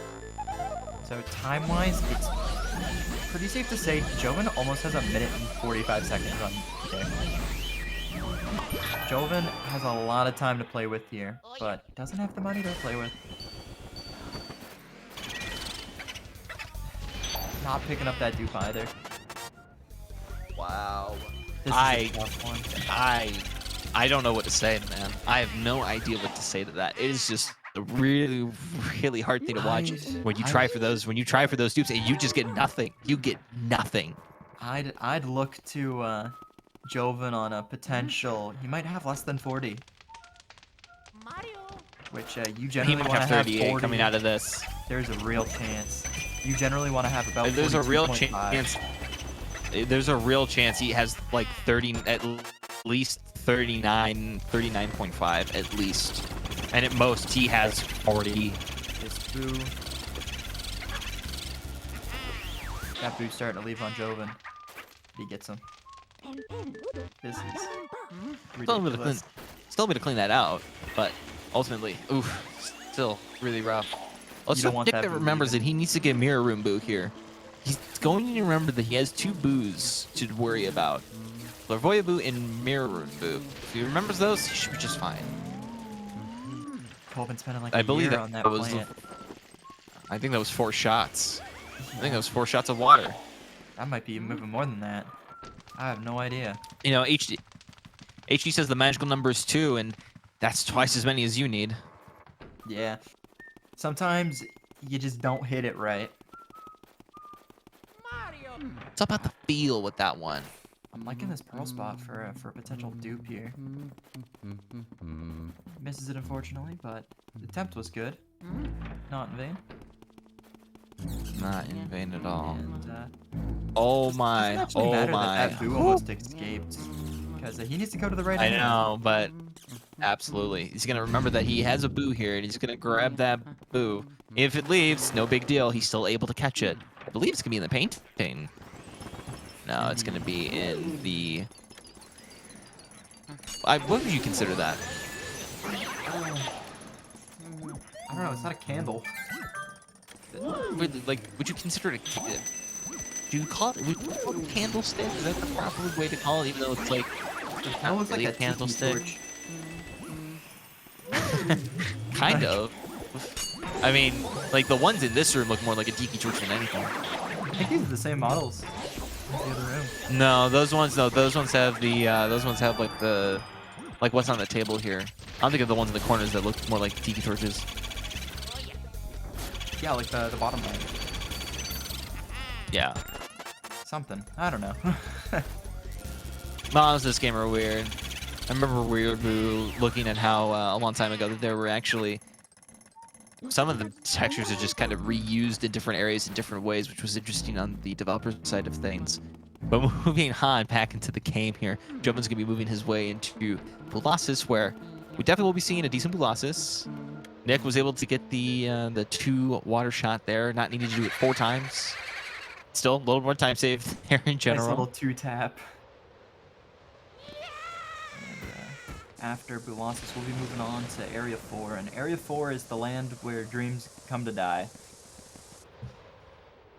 so time-wise, it's pretty safe to say Jovin almost has a minute and 45 seconds on today. Jovin has a lot of time to play with here, but doesn't have the money to play with. Not picking up that dupe either. Wow. This is a tough one. I don't know what to say, man. I have no idea what to say to that. It is just a really, really hard thing to watch when you try for those dupes and you just get nothing. You get nothing. I'd look to Jovin on a potential. He might have less than 40. Which you He generally might want to have have 38 40. coming out of this. There's a real chance. You generally want to have about. There's a real 42.5. chance. There's a real chance he has like 30, at least 39.5 at least, and at most he has 40. This boo. That boo's starting to leave on Jovin. He gets him. This is ridiculous. Still a bit to clean that out, but ultimately, oof, still really rough. Let's don't want Nick that that boo remembers leaving. that he needs to get mirror room boo here. He's going to remember that he has 2 boos to worry about. Larvoya boo and mirror room boo. If he remembers those, he should be just fine. Colvin's spending like I a believe year that on that was. plant. I think that was 4 shots. I think that was 4 shots of water. That might be moving more than that. I have no idea. You know, HD says the magical number is 2, and that's twice as many as you need. Yeah. Sometimes you just don't hit it right. It's about the feel with that one. I'm liking this pearl spot for a potential dupe here. Misses it unfortunately, but the attempt was good. Not in vain. Not in vain at all. And, Oh my, doesn't actually oh matter my. that boo almost escaped. Because he needs to go to the right I end. know, but absolutely. He's going to remember that he has a boo here, and he's going to grab that boo. If it leaves, no big deal. He's still able to catch it. I believe it's going to be in the painting. No, it's going to be in the... what would you consider that? I don't know, it's not a candle. Like, would you consider it a... Do you call it, would you call it a candlestick? Is that the proper way to call it, even though it's like... It's not looks really like a a candlestick. tiki Kind of. I mean, like, the ones in this room look more like a tiki torch than anything. I think these are the same models as the other room. No, those ones have like the, like what's on the table here. I'm thinking of the ones in the corners that look more like tiki torches. Yeah, like the bottom one. Yeah. Something. I don't know. Mods this game are weird. I remember Weird Boo looking at how a long time ago that there were actually some of the textures are just kind of reused in different areas in different ways, which was interesting on the developer side of things. But moving on back into the game here, Jovin's gonna be moving his way into Colossus, where we definitely will be seeing a decent Colossus. Nick was able to get the 2 water shot there, not needing to do it 4 times. Still a little more time saved there in general. Nice little 2-tap. After Colossus, we'll be moving on to Area 4, and Area 4 is the land where dreams come to die.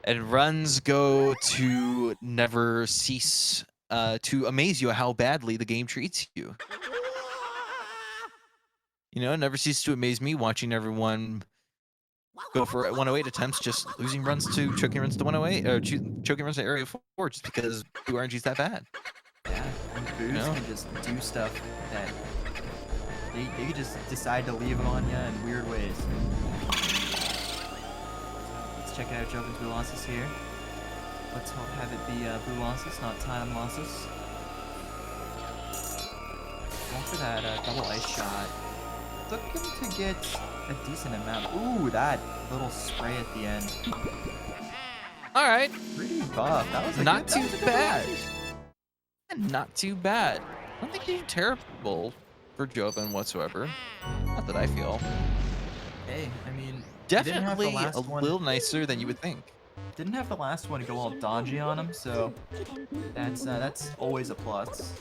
And runs go to never cease to amaze you how badly the game treats you. You know, never cease to amaze me watching everyone go for 108 attempts, just losing runs to choking runs to 108, or choking runs to Area 4 just because blue RNG's that bad. Yeah, and boos can just do stuff that they could just decide to leave on you in weird ways. Let's check out Jovin's blue losses here. Let's have it be blue losses, not time losses. Going for that double ice shot. Looking to get a decent amount. Ooh, that little spray at the end. All right, Pretty buff. That was a not good, too that was a good bad. push. Not too bad. I don't think he's terrible for Jovin whatsoever. Not that I feel. Hey, I mean, didn't have the Definitely last a one. little nicer than you would think. Didn't have the last one go all dodgy on him, so that's always a plus.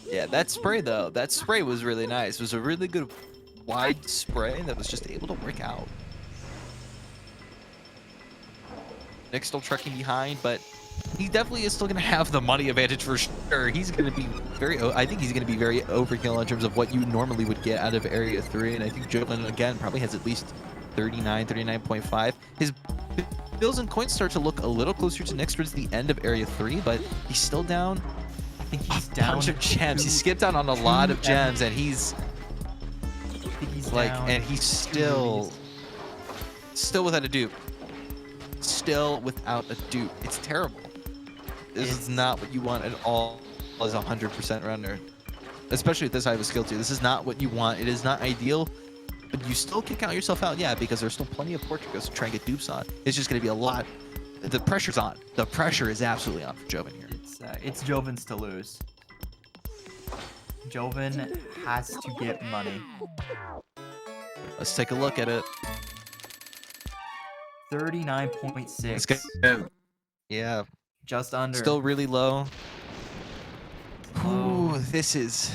Yeah, that spray though, that spray was really nice. It was a really good wide spray that was just able to work out. Nick's still trucking behind, but he definitely is still going to have the money advantage for sure. He's going to be I think he's going to be very overkill in terms of what you normally would get out of Area 3, and I think Jovin, again, probably has at least 39, 39.5. His bills and coins start to look a little closer to Nick's towards the end of Area 3, but he's still down think he's A down bunch of gems. He two- skipped out on a lot of two gems, and he's I think he's like, down and he's two rubies. still without a dupe. Still without a dupe. It's terrible. This is It's- not what you want at all as a 100% runner. Especially at this high of a skill tier. This is not what you want. It is not ideal, but you still can count yourself out, yeah, because there's still plenty of Portugals to try and get dupes on. It's just going to be a lot. The pressure's on. The pressure is absolutely on for Jovin here. It's Jovin's to lose. Jovin has to get money. Let's take a look at it. 39.6. Let's go. Yeah, Just under. still really low. Low. Ooh, this is.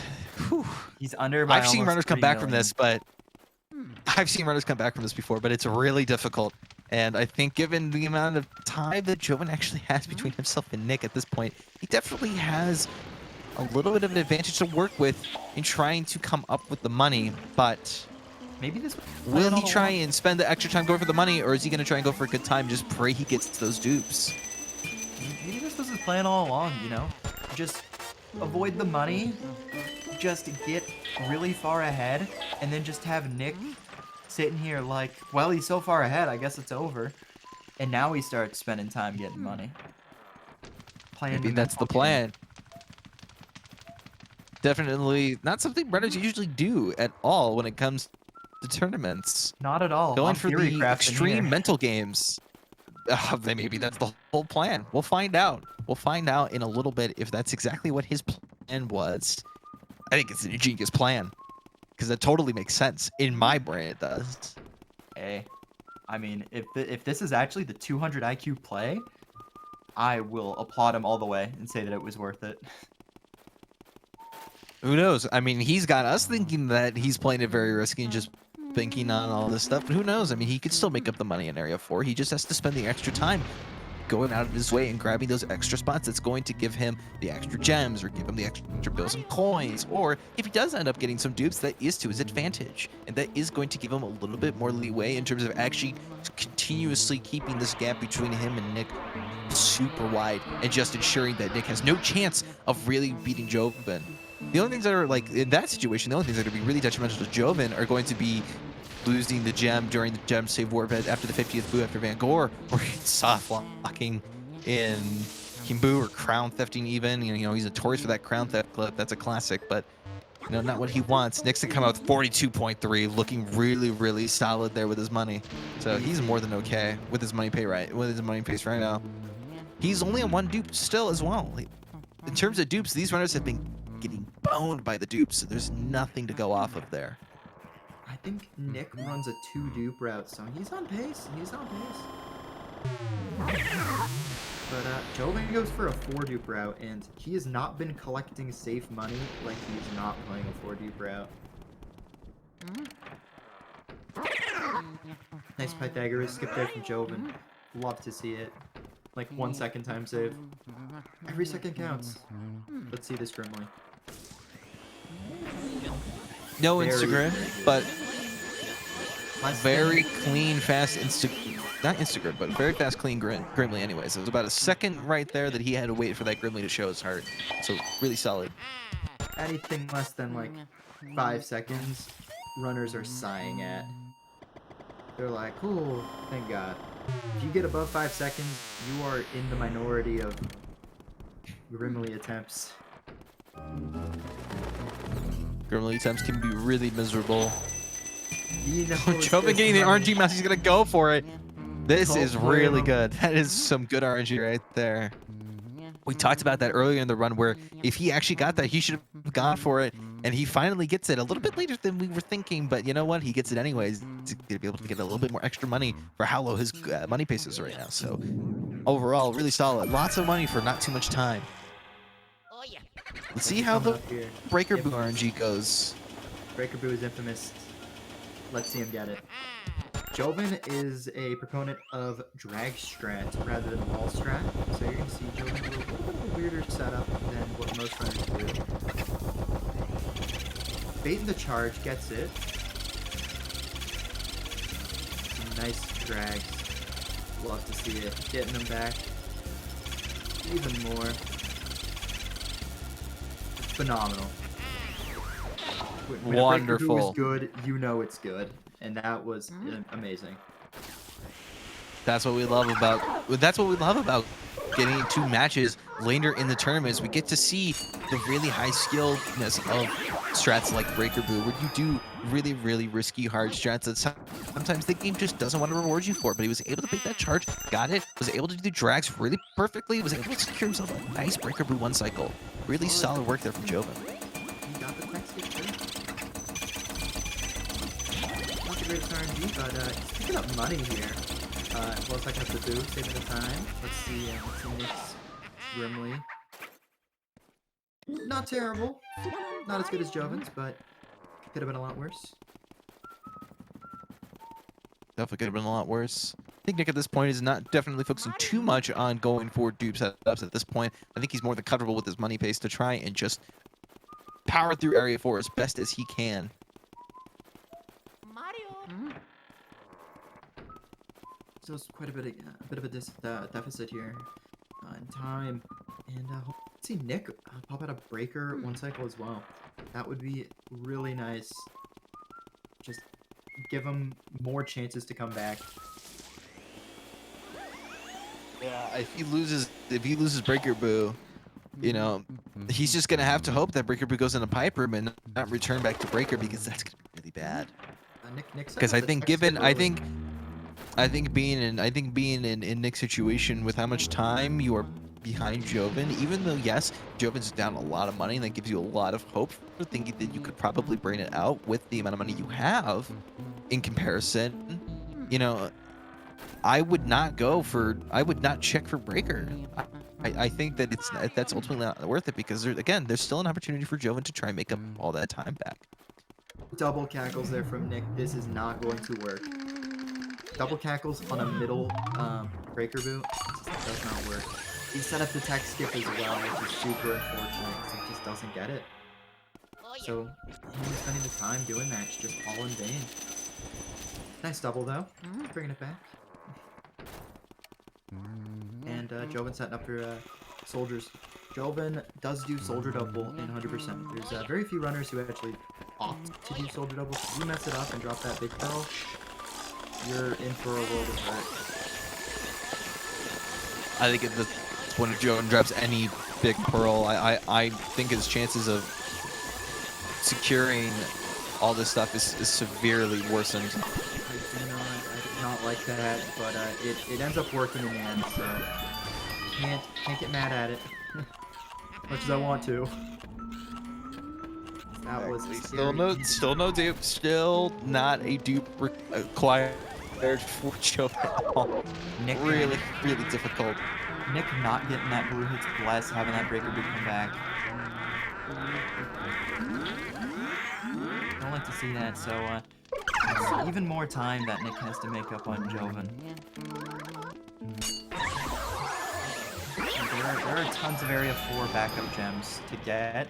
Whew. He's under by I've seen almost runners come 3 back from million. this, but I've seen runners come back from this before, but it's really difficult. And I think given the amount of time that Jovin actually has between himself and Nick at this point, he definitely has a little bit of an advantage to work with in trying to come up with the money. But Maybe this will he try and spend the extra time going for the money, or is he going to try and go for a good time, just pray he gets those dupes? Maybe this was his plan all along, you know? Just avoid the money, just get really far ahead, and then just have Nick sitting here like, well, he's so far ahead, I guess it's over. And now he starts spending time getting money. Playing Maybe that's the mental game. plan. Definitely not something runners usually do at all when it comes to tournaments. Not at all. Going I'm for theory the crafting extreme here. mental games. Maybe that's the whole plan. We'll find out. We'll find out in a little bit if that's exactly what his plan was. I think it's an ingenious plan. Because it totally makes sense. In my brain, it does. Hey, I mean, if this is actually the 200 IQ play, I will applaud him all the way and say that it was worth it. Who knows? I mean, he's got us thinking that he's playing it very risky and just banking on all this stuff. But who knows? I mean, he could still make up the money in Area 4. He just has to spend the extra time going out of his way and grabbing those extra spots that's going to give him the extra gems or give him the extra bills and coins. Or if he does end up getting some dupes, that is to his advantage. And that is going to give him a little bit more leeway in terms of actually continuously keeping this gap between him and Nick super wide and just ensuring that Nick has no chance of really beating Jovin. The only things that are, like, in that situation, the only things that are going to be really detrimental to Jovin are going to be losing the gem during the gem save warp after the 50th boo after Van Gore, or soft locking in Kimbu, or crown thefting even. You know, he's notorious for that crown theft clip. That's a classic, but you know, not what he wants. Nick's to come out with 42.3, looking really, really solid there with his money. So he's more than okay with his money pace right now. He's only on 1 dupe still as well. In terms of dupes, these runners have been getting boned by the dupes, so there's nothing to go off of there. I think Nick runs a 2 dupe route, so he's on pace. He's on pace. But Jovin goes for a 4 dupe route, and he has not been collecting safe money like he's not playing a 4 dupe route. Nice Pythagoras skip there from Jovin. Love to see it. Like 1 second time save. Every second counts. Let's see this Grimly. No Very Instagram, good. but Less very than- clean, fast not Instagram, but very fast, clean Grimly anyways. It was about a second right there that he had to wait for that Grimly to show his heart. So really solid. Anything less than like 5 seconds, runners are sighing at. They're like, oh, thank God. If you get above 5 seconds, you are in the minority of Grimly attempts. Grimly attempts can be really miserable. You know, Jovin getting the RNG mouse, he's gonna go for it. This Go is for really him. good. That is some good RNG right there. We talked about that earlier in the run where if he actually got that, he should have gone for it. And he finally gets it a little bit later than we were thinking. But you know what? He gets it anyways to be able to get a little bit more extra money for how low his money pace is right now. So overall, really solid. Lots of money for not too much time. Let's see how the Up here. Breaker Boo RNG goes. Breaker Boo is infamous. Let's see him get it. Jovin is a proponent of drag strat rather than wall strat, so you're going to see Jovin do a little bit of a weirder setup than what most runners do. Bait the charge, gets it. Some nice drags. Love to see it. Getting them back. Even more. phenomenal. When a breaker boo is good, you know it's good, and that was amazing. That's what we love about getting 2 matches later in the tournaments. We get to see the really high skilledness of strats like Breaker Boo, where you do really, really risky hard strats that sometimes the game just doesn't want to reward you for. But he was able to pick that charge, got it, was able to do drags really perfectly, was able to secure himself a nice Breaker Boo 1 cycle. Really solid work there from Jovin. He got the quick skip too. Not the greatest RNG, but he's picking up money here. Well, second up the boo, saving the time. Let's see Nick's Grimly. Not terrible. Not as good as Jovin's, but could have been a lot worse. Definitely could have been a lot worse. I think Nick at this point is not definitely focusing too much on going for dupe setups at this point. I think he's more than comfortable with his money pace to try and just power through Area 4 as best as he can. So it's quite a bit of a deficit here in time, and let's see Nick pop out a breaker 1 cycle as well. That would be really nice. Just give him more chances to come back. Yeah, if he loses Breaker Boo, you know, he's just gonna have to hope that Breaker Boo goes in a pipe room and not return back to Breaker, because that's gonna be really bad. Because I think being in Nick's situation with how much time you are behind Jovin, even though yes, Jovin's down a lot of money, and that gives you a lot of hope for thinking that you could probably brain it out with the amount of money you have in comparison. You know, I would not check for Breaker. I think that that's ultimately not worth it, because there's still an opportunity for Jovin to try and make up all that time back. Double cackles there from Nick. This is not going to work. Double cackles on a middle Breaker Boo does not work. He set up the tech skip as well, which is super unfortunate because he just doesn't get it. So him spending the time doing that is just all in vain. Nice double though, bringing it back. And Jovin setting up for soldiers. Jovin does do soldier double in 100%. There's very few runners who actually opt to do soldier double. If you mess it up and drop that big pearl, you're in for a world of hurt. I think when Jovin drops any big pearl, I think his chances of securing all this stuff is severely worsened. I do not like that, but it ends up working in the end, so can't get mad at it. Much as I want to. That was still no dupe, still not a dupe required for Jovin. Nick really difficult. Nick not getting that blue hits bless, having that Breaker Boo come back. Don't like to see that, so it's even more time that Nick has to make up on Jovin. There are tons of Area 4 backup gems to get.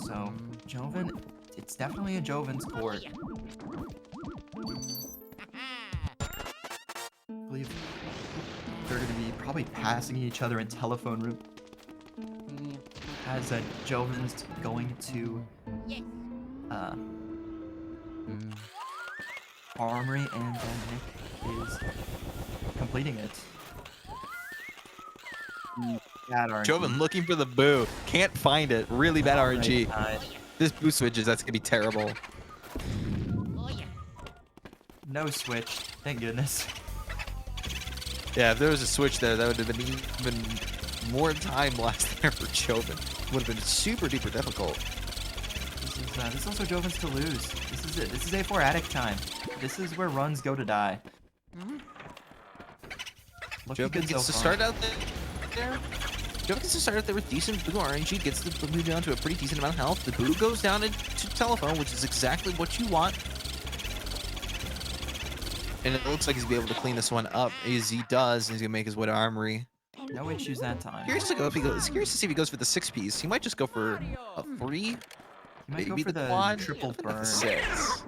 So, Jovin, it's definitely a Jovin's court. I believe they're going to be probably passing each other in telephone room. As Jovin's going to Armory, and Nick is completing it. Bad RNG. Jovin looking for the boo, can't find it. Really bad RNG. This boo switches, that's gonna be terrible. No switch, thank goodness. Yeah, if there was a switch there, that would have been even more time lost there for Jovin. Would have been super duper difficult. This is also Jovin's to lose. This is it. This is A4 Attic time. This is where runs go to die. Jovin gets to start out there. Jovin gets to start out there with decent boo RNG, gets the boo down to a pretty decent amount of health. The boo goes down into telephone, which is exactly what you want. And it looks like he's gonna be able to clean this one up as he does. And he's gonna make his way to Armory. No issues that time. Curious to see if he goes for the 6-piece. He might just go for a 3. He might maybe go for the quad. triple burn. 6.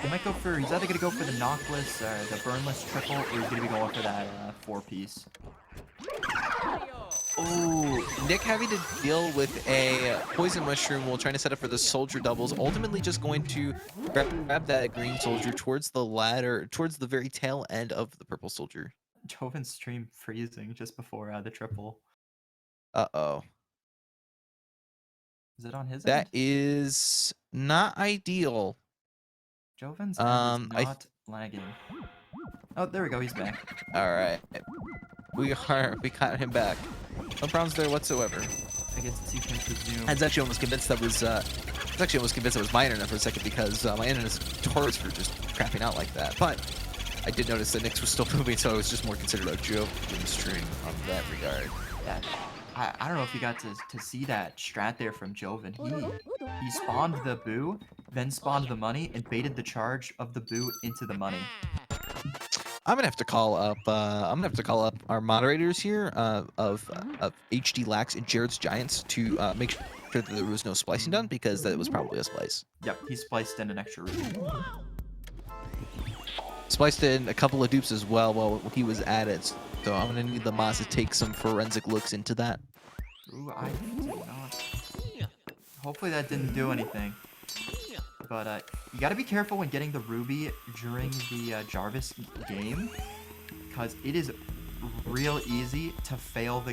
He might go for, he's either going to go for the knockless, the burnless triple, or he's going to be going for that 4-piece. Oh, Nick having to deal with a poison mushroom while trying to set up for the soldier doubles. Ultimately, just going to grab that green soldier towards the ladder, towards the very tail end of the purple soldier. Jovin's stream freezing just before the triple. Uh-oh. Is it on his That end? is not ideal. Jovin's end is not lagging. Oh, there we go. He's back. All right. We got him back. No problems there whatsoever. I guess you can presume. I was actually almost convinced that was it was my internet for a second because my internet is notorious for just crapping out like that. But I did notice that Nick's was still moving, so I was just more considered a joke in the stream on that regard. Yeah, I don't know if you got to see that strat there from Jovin. He spawned the boo, then spawned the money, and baited the charge of the boo into the money. I'm gonna have to call up. Our moderators here of HD Lax and Jared's Giants to make sure that there was no splicing done because that was probably a splice. Yep, he spliced in an extra ruby. Spliced in a couple of dupes as well while he was at it. So I'm gonna need the mods to take some forensic looks into that. Ooh, I did not. Hopefully that didn't do anything. But you gotta be careful when getting the ruby during the Jarvis game, because it is real easy to fail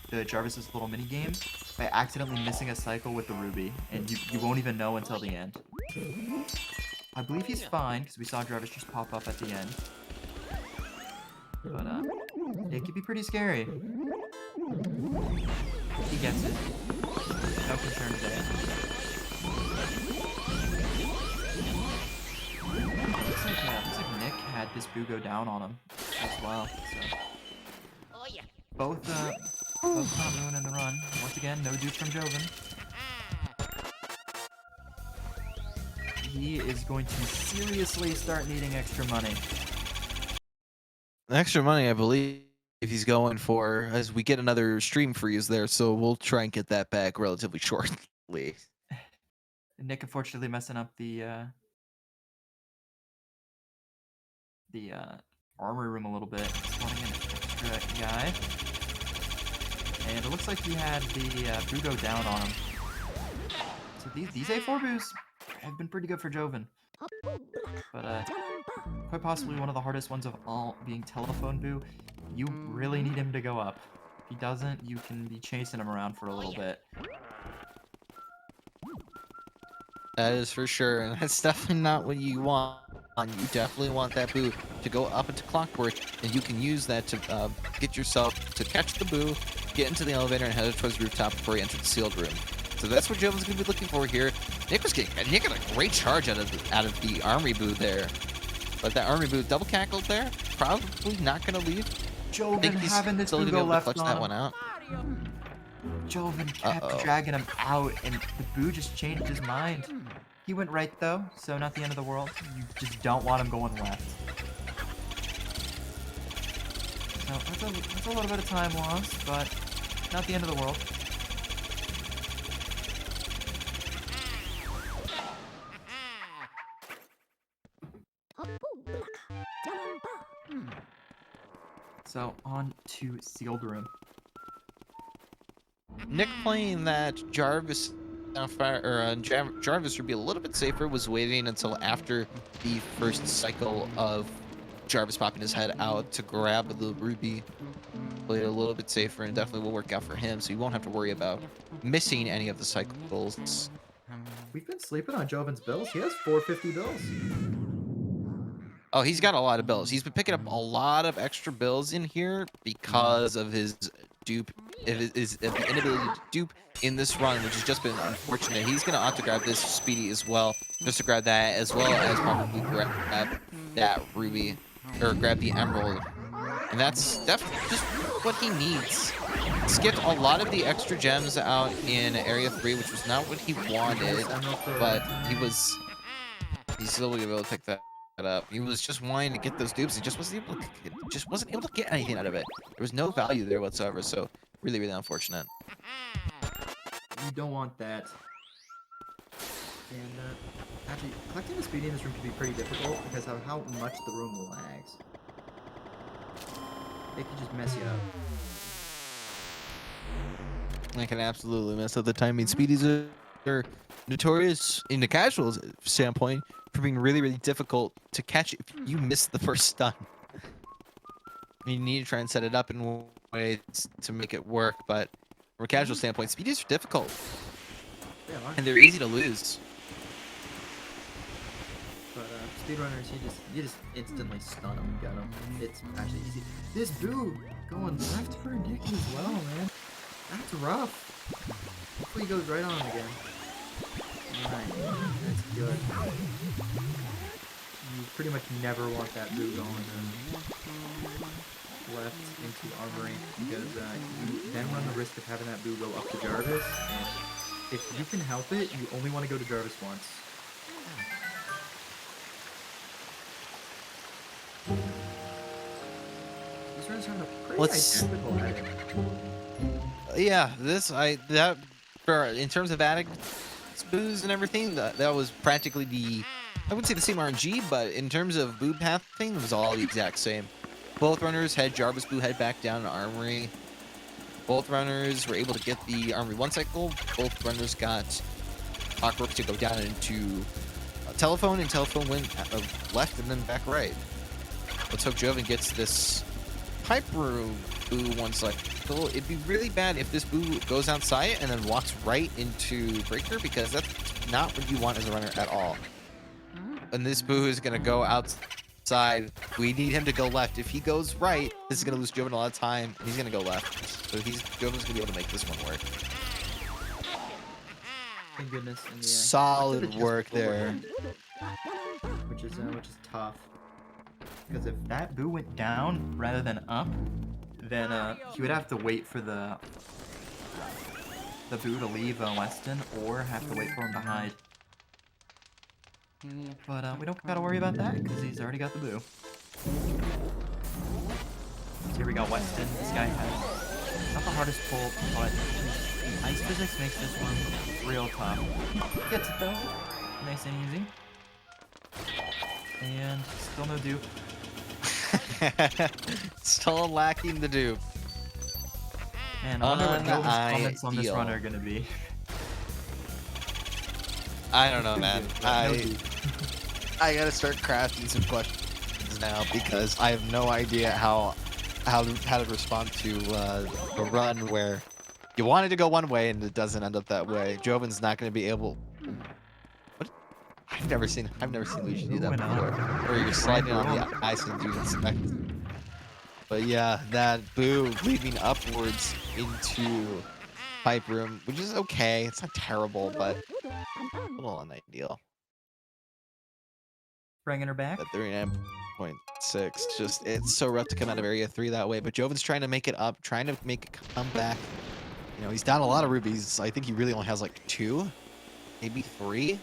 the Jarvis's little mini game by accidentally missing a cycle with the ruby, and you won't even know until the end. I believe he's fine because we saw Jarvis just pop up at the end. But it could be pretty scary. He gets it. No concerns there. Looks like Nick had this boo go down on him as well. So both not ruining the run. Once again, no dupe from Jovin. He is going to seriously start needing extra money. Extra money, I believe, if he's going for, as we get another stream freeze there, so we'll try and get that back relatively shortly. Nick unfortunately messing up the armory room a little bit, spawning an extra guy. And it looks like he had the boo go down on him. So these A4 boos have been pretty good for Jovin. But quite possibly one of the hardest ones of all, being telephone boo. You really need him to go up. If he doesn't, you can be chasing him around for a little bit. That is for sure, and that's definitely not what you want. You definitely want that boo to go up into clockwork, and you can use that to get yourself to catch the boo, get into the elevator, and head towards the rooftop before you enter the sealed room. So that's what Jovin's going to be looking for here. Nick got a great charge out of the armory boo there, but that armory boo double cackled there. Probably not going to leave. Jovin having this boo go left on that him. one out. Jovin kept dragging him out, and the boo just changed his mind. He went right though, so not the end of the world. You just don't want him going left. So that's a little bit of time lost, but not the end of the world. So on to sealed room. Nick playing that Jarvis Jarvis would be a little bit safer, was waiting until after the first cycle of Jarvis popping his head out to grab the ruby. Played a little bit safer and definitely will work out for him, so you won't have to worry about missing any of the cycles. We've been sleeping on Jovin's bills. He has 450 bills. Oh, he's got a lot of bills. He's been picking up a lot of extra bills in here because of his dupe, his inability to dupe in this run, which has just been unfortunate. He's going to opt to grab this speedy as well, just to grab that, as well as probably grab that ruby, or grab the emerald. And that's definitely just what he needs. Skipped a lot of the extra gems out in Area 3, which was not what he wanted, but he's still going to be able to pick that up. He was just wanting to get those dupes. He just wasn't able to get anything out of it. There was no value there whatsoever, so really, really unfortunate. You don't want that. And actually, collecting the speedy in this room can be pretty difficult because of how much the room lags. It can just mess you up. I can absolutely mess up the timing. Speedies are notorious in the casual standpoint for being really, really difficult to catch if you miss the first stun. You need to try and set it up in ways to make it work, but from a casual standpoint, speedies are difficult. And they're easy to lose. But speedrunners, you just instantly stun them and get them. It's actually easy. This boo going left for Nick as well, man. That's rough. Hopefully he goes right on again. Alright, that's good. You pretty much never want that boo going left into armory because you then run the risk of having that boo go up to Jarvis, and if you can help it, you only want to go to Jarvis once. These runs have a pretty identical edit. Yeah, in terms of adding boos and everything, that was practically I wouldn't say the same RNG, but in terms of boo pathing, it was all the exact same. Both runners had Jarvis boo head back down to Armory. Both runners were able to get the Armory 1 cycle. Both runners got Clockwork to go down into Telephone, and Telephone went left and then back right. Let's hope Jovin gets this Hyper boo 1 cycle. It'd be really bad if this boo goes outside and then walks right into Breaker, because that's not what you want as a runner at all. And this boo is going to go outside. We need him to go left. If he goes right, this is going to lose Jovin a lot of time, and he's going to go left. So Jovin's going to be able to make this one work. Thank goodness. In the, solid work there. Which is tough. Because if that boo went down rather than up, then he would have to wait for the boo to leave Weston, or have to wait for him to hide. But we don't gotta worry about that, because he's already got the boo. So here we go, Weston. This guy has not the hardest pull, but ice physics makes this one real tough. Gets it though, nice and easy. And still no dupe. Still lacking the dupe. Man, I wonder what Jovin's comments on this run are gonna be. I don't know, man. I gotta start crafting some questions now, because I have no idea how to respond to a run where you wanted to go one way and it doesn't end up that way. Jovin's not gonna be able. What? I've never seen Luigi do that before. Where you're sliding on the ice and doing inspect. But yeah, that boo leading upwards into pipe room, which is okay. It's not terrible, but a little unideal. Bringing her back. At 39.6, just it's so rough to come out of area 3 that way. But Jovin's trying to make it up, trying to make a comeback. You know, he's down a lot of rubies. I think he really only has like 2, maybe 3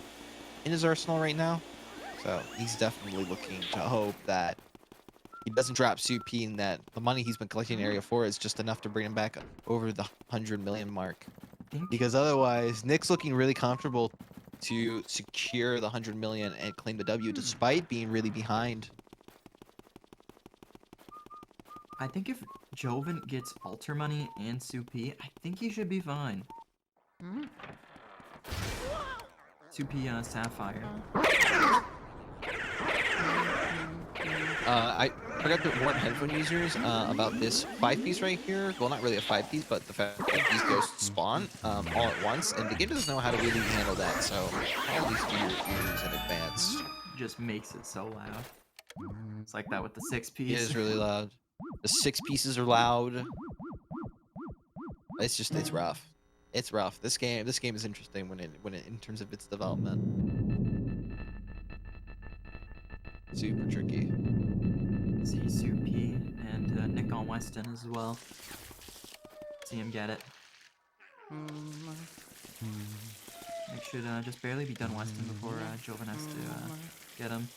in his arsenal right now. So he's definitely looking to hope that he doesn't drop CP, and that the money he's been collecting in area 4 is just enough to bring him back over the 100 million mark. Because otherwise, Nick's looking really comfortable to secure the 100 million and claim the W, despite being really behind. I think if Jovin gets altar money and Supi, I think he should be fine. Supi Sapphire. I forgot to warn headphone users about this 5-piece right here. Well, not really a 5-piece, but the fact that these ghosts spawn all at once, and the game doesn't know how to really handle that, so all these do your ears in advance. Just makes it so loud. It's like that with the 6-piece. It is really loud. The 6 pieces are loud. It's rough. It's rough. This game is interesting when it in terms of its development. Super tricky. See Supi and Nick on Weston as well. See him get it. Nick should just barely be done Weston before Jovin has to get him.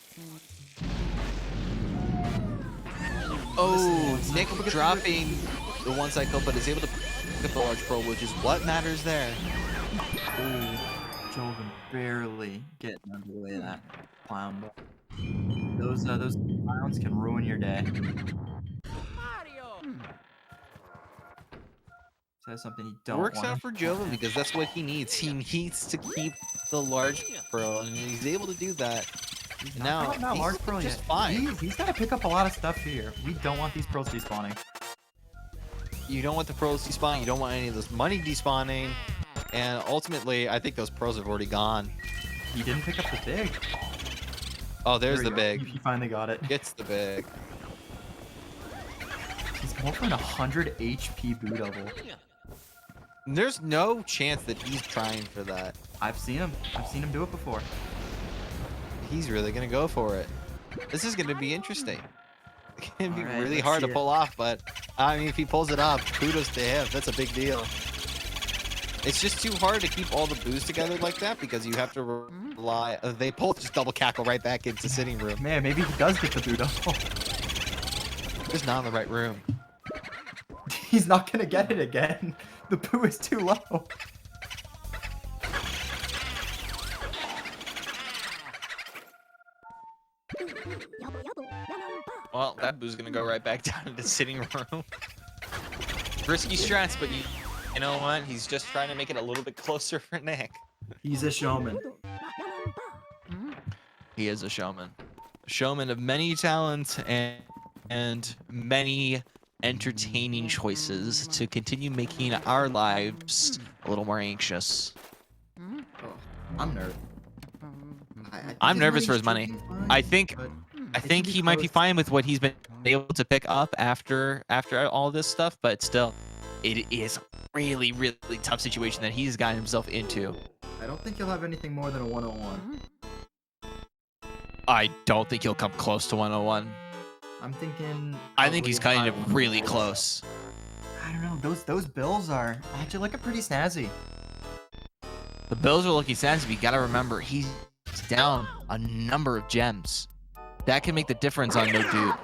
Oh, Nick dropping the 1 cycle, but is able to pick up the large pro, which is what matters there. Ooh, Jovin barely getting under the way of that clown. Those clowns can ruin your day. So that's something you It don't works want. out for Jovin because that's what he needs. He needs to keep the large pearl, and he's able to do that. He's Now, not that he's large pearl just yet. fine. He's got to pick up a lot of stuff here. We don't want these pearls despawning. You don't want the pearls despawning. You don't want any of this money despawning. And ultimately, I think those pearls have already gone. He didn't pick up the big. Oh, there's There the we go. big. He finally got it. Gets the big. He's more than 100 HP Boo Double. There's no chance that he's trying for that. I've seen him. I've seen him do it before. He's really going to go for it. This is going to be interesting. It's going to be Alright, really let's hard to see it. pull off, but I mean, if he pulls it off, kudos to him. That's a big deal. It's just too hard to keep all the boos together like that because you have to rely. They both just double cackle right back into sitting room. Man, maybe he does get the Boo Double. Just not in the right room. He's not gonna get it again. The Boo is too low. Well, that boo's gonna go right back down into sitting room. Risky strats, but you know what? He's just trying to make it a little bit closer for Nick. He's a showman. He is a showman. A showman of many talents and many entertaining choices to continue making our lives a little more anxious. Oh, I'm nervous. I'm nervous for his money. I think he might be fine with what he's been able to pick up after all this stuff, but still, it is really tough situation that he's gotten himself into. I don't think he'll have anything more than a 101. I don't think he'll come close to 101. I'm thinking. I think he's probably kind of really close. I don't know. Those bills are actually looking pretty snazzy. The bills are looking snazzy, but you gotta remember, he's down a number of gems. That can make the difference on no dude.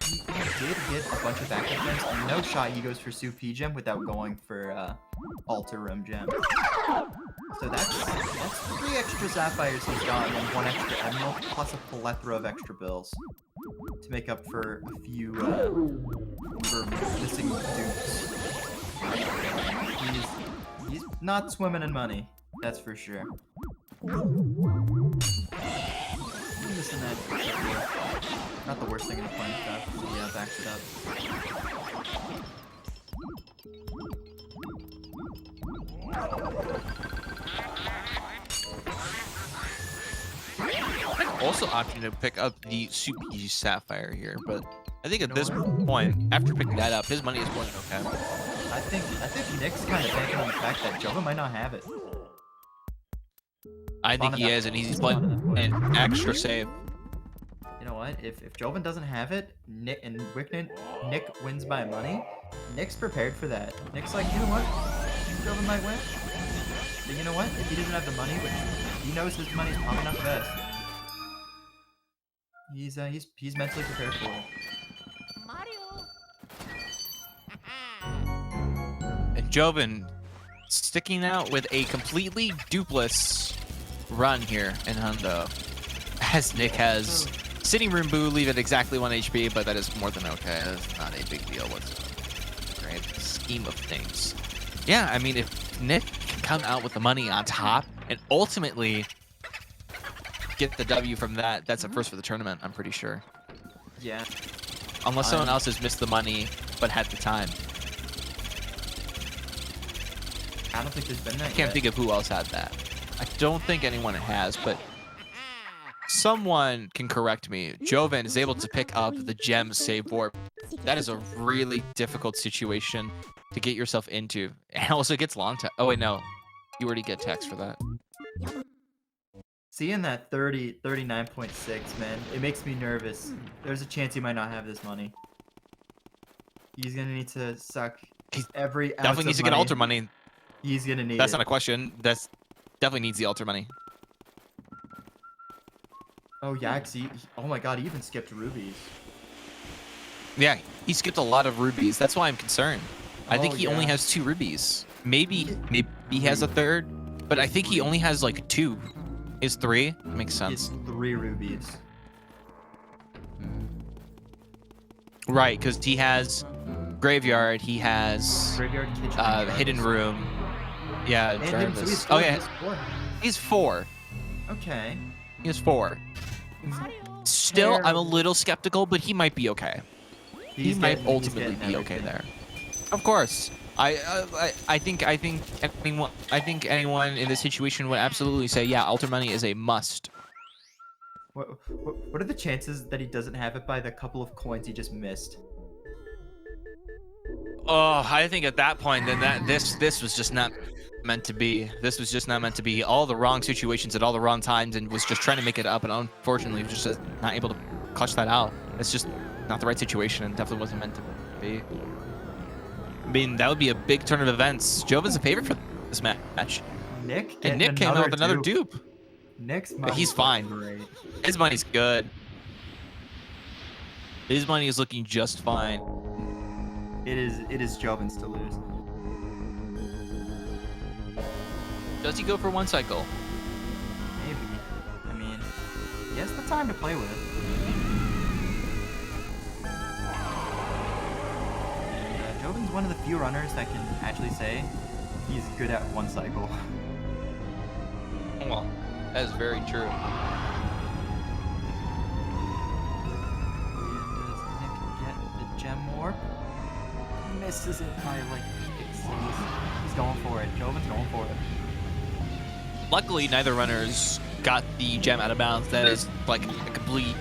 He did get a bunch of backup gems, and no shot he goes for Soup gem without going for Altar Room gem. So that's 3 extra sapphires he's gotten and 1 extra emerald, plus a plethora of extra bills to make up for a few for missing dupes. He's not swimming in money, that's for sure. Missing that. Not the worst thing in the plan stuff. Yeah, backs it up. Also opting to pick up the Super Sapphire here, but I think at this point, after picking that up, his money is going okay. I think Nick's kind of banking on the fact that Jovin might not have it. I think he is, and he's playing an extra save. You know what? If Jovin doesn't have it, Nick wins by money. Nick's prepared for that. Nick's like, you know what? Jovin might win. But you know what? If he doesn't have the money, which he knows his money's probably not the best, he's mentally prepared for it. And Jovin sticking out with a completely dupeless run here in Hundo. As Nick has sitting room boo, leave it exactly 1 HP, but that is more than okay. That's not a big deal whatsoever. Great scheme of things. Yeah, I mean, if Nick can come out with the money on top and ultimately get the W from that, that's a first for the tournament, I'm pretty sure. Yeah. Unless someone else has missed the money but had the time. I don't think there's been that I can't think of who else had that. I don't think anyone has, but someone can correct me. Jovin is able to pick up the gem save warp. That is a really difficult situation to get yourself into. And also gets long text. Oh wait, no. You already get text for that. Seeing that 39.6, man, it makes me nervous. There's a chance he might not have this money. He's gonna need to suck every ounce Definitely needs to get altar money. He's gonna need That's it. not a question. That's definitely needs the altar money. Oh yeah, 'cause oh my god, he even skipped rubies. Yeah, he skipped a lot of rubies. That's why I'm concerned. I think he only yeah. has 2 rubies. Maybe he has a third, but I think he only has like 2. Is 3? Makes sense. He has 3 rubies. Right, because he has Graveyard, he has Graveyard, kitchen, and hidden Jarvis. room. Yeah, And hidden, so Jarvis. he's Oh four, yeah, he's four. he's 4. Okay. He has 4. Still, I'm a little skeptical, but he might be okay. He might ultimately be okay there. Of course. I think anyone in this situation would absolutely say, yeah, altar money is a must. What are the chances that he doesn't have it by the couple of coins he just missed? Oh, I think at that point, then this was just not meant to be. This was just not meant to be. All the wrong situations at all the wrong times, and was just trying to make it up, and unfortunately, was just not able to clutch that out. It's just not the right situation, and definitely wasn't meant to be. I mean, that would be a big turn of events. Jovin's a favorite for this match. Nick came out with another dupe. Nick's money. He's fine. Great. His money's good. His money is looking just fine. It is Jovin's to lose. Does he go for one cycle? Maybe. I mean, he has the time to play with it. And, Jovin's one of the few runners that can actually say he's good at one cycle. Well, that is very true. And does Nick get the gem warp? Misses it by like 6. He's going for it. Jovin's going for it. Luckily, neither runners got the gem out of bounds. That is like a complete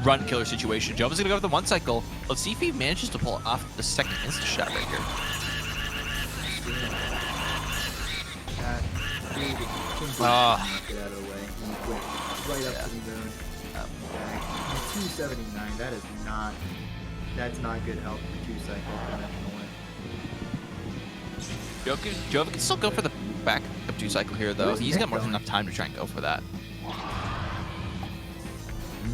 run killer situation. Jovin's gonna go for the one cycle. Let's see if he manages to pull off the second insta shot right here. Get out of the way. He went right up to the moon. 279. That is not. That's not good health for 2 cycles. Jovin can still go for the back up 2 cycle here, though. He's got more than enough time to try and go for that.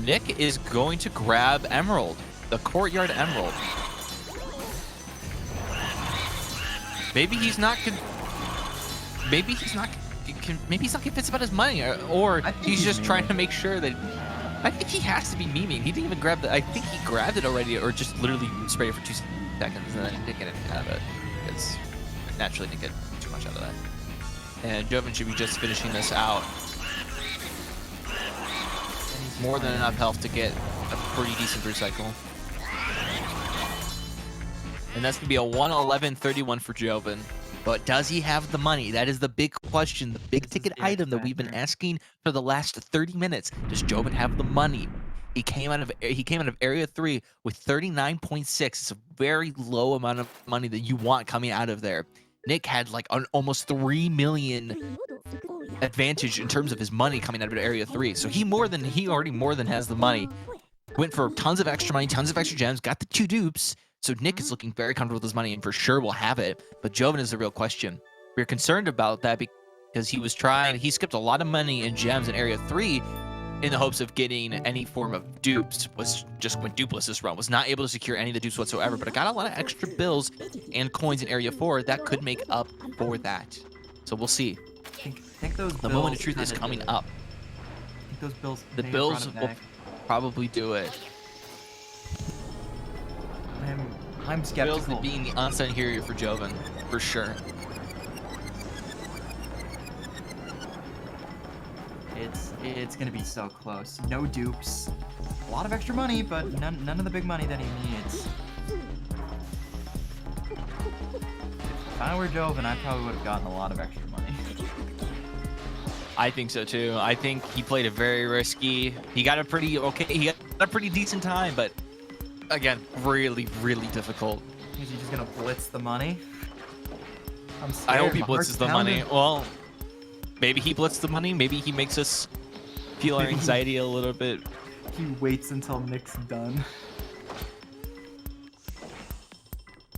Nick is going to grab Emerald, the Courtyard Emerald. Maybe he's not convinced about his money, or he's just trying to make sure that. I think he has to be memeing. He didn't even grab the. I think he grabbed it already, or just literally sprayed it for 2 seconds and then didn't get anything out of it. Because naturally didn't get too much out of that. And Jovin should be just finishing this out. More than enough health to get a pretty decent 3 cycle. And that's gonna be a 111.31 for Jovin. But does he have the money? That is the big question, the big ticket item that we've been asking for the last 30 minutes. Does Jovin have the money? He came out of Area 3 with 39.6. It's a very low amount of money that you want coming out of there. Nick had like an almost 3 million advantage in terms of his money coming out of Area 3. So he already more than has the money. Went for tons of extra money, tons of extra gems, got the 2 dupes. So Nick is looking very comfortable with his money and for sure will have it. But Jovin is the real question. We're concerned about that because he skipped a lot of money and gems in Area 3 in the hopes of getting any form of dupes. Just went dupeless this run. Was not able to secure any of the dupes whatsoever, but I got a lot of extra bills and coins in Area 4 that could make up for that. So we'll see. I think those the moment of truth is coming up. I think those bills. The bills will probably do it. I'm skeptical. Bills being the unsung hero for Jovin, for sure. It's gonna be so close. No dupes. A lot of extra money, but none of the big money that he needs. If I were Jovin, I probably would have gotten a lot of extra money. I think so too. I think he played it very risky. He got a pretty decent time, but again, really, really difficult. Is he just gonna blitz the money? I'm scared. I hope he blitzes the money. Well, maybe he blitzes the money. Maybe he makes us feel our anxiety a little bit. He waits until Nick's done.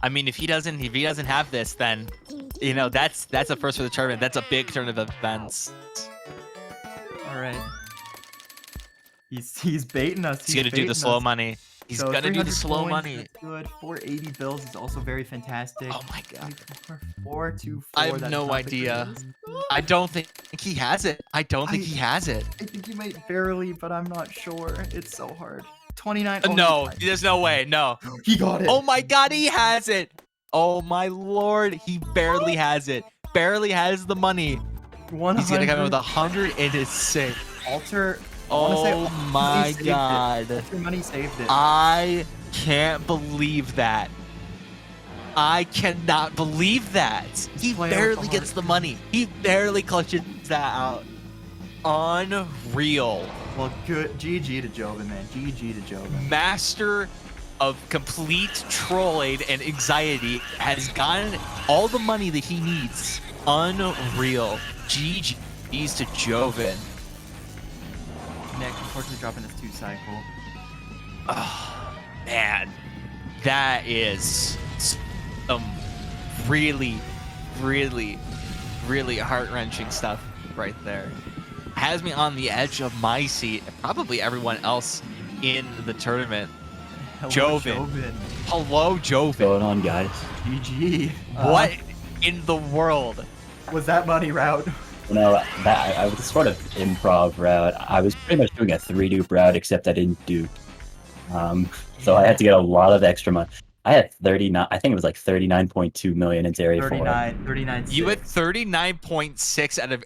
I mean, if he doesn't have this, then that's a first for the tournament. That's a big turn of events. All right. He's baiting us. He's gonna do the slow money. He's gonna do the slow money. That's good. 480 bills is also very fantastic. Oh my god. 424. I have no idea. I don't think he has it. I don't think he has it. I think he might barely, but I'm not sure. It's so hard. 29. No, there's no way. No. He got it. Oh my God, he has it. Oh my Lord, he barely has it. Barely has the money. 100. He's gonna come in with 100 and it's sick. Alter. Oh my God. Alter money saved it. I can't believe that. I cannot believe that. He barely gets the money. He barely clutches that out. Unreal. Well, good. GG to Jovin, man. GG to Jovin. Master of complete trolling and anxiety has gotten all the money that he needs. Unreal. GG's to Jovin. Nick, unfortunately, dropping this 2 cycle. Oh, man. That is some really, really, really heart-wrenching stuff right there. Has me on the edge of my seat, and probably everyone else in the tournament. Hello, Jovin. Hello, Jovin. What's going on, guys? GG. What in the world? Was that money route? No, I was sort of improv route. I was pretty much doing a 3-dupe route, except I didn't dupe. So I had to get a lot of extra money. I had 39. I think it was like 39.2 million into Area 4. 39. You had 39.6 out of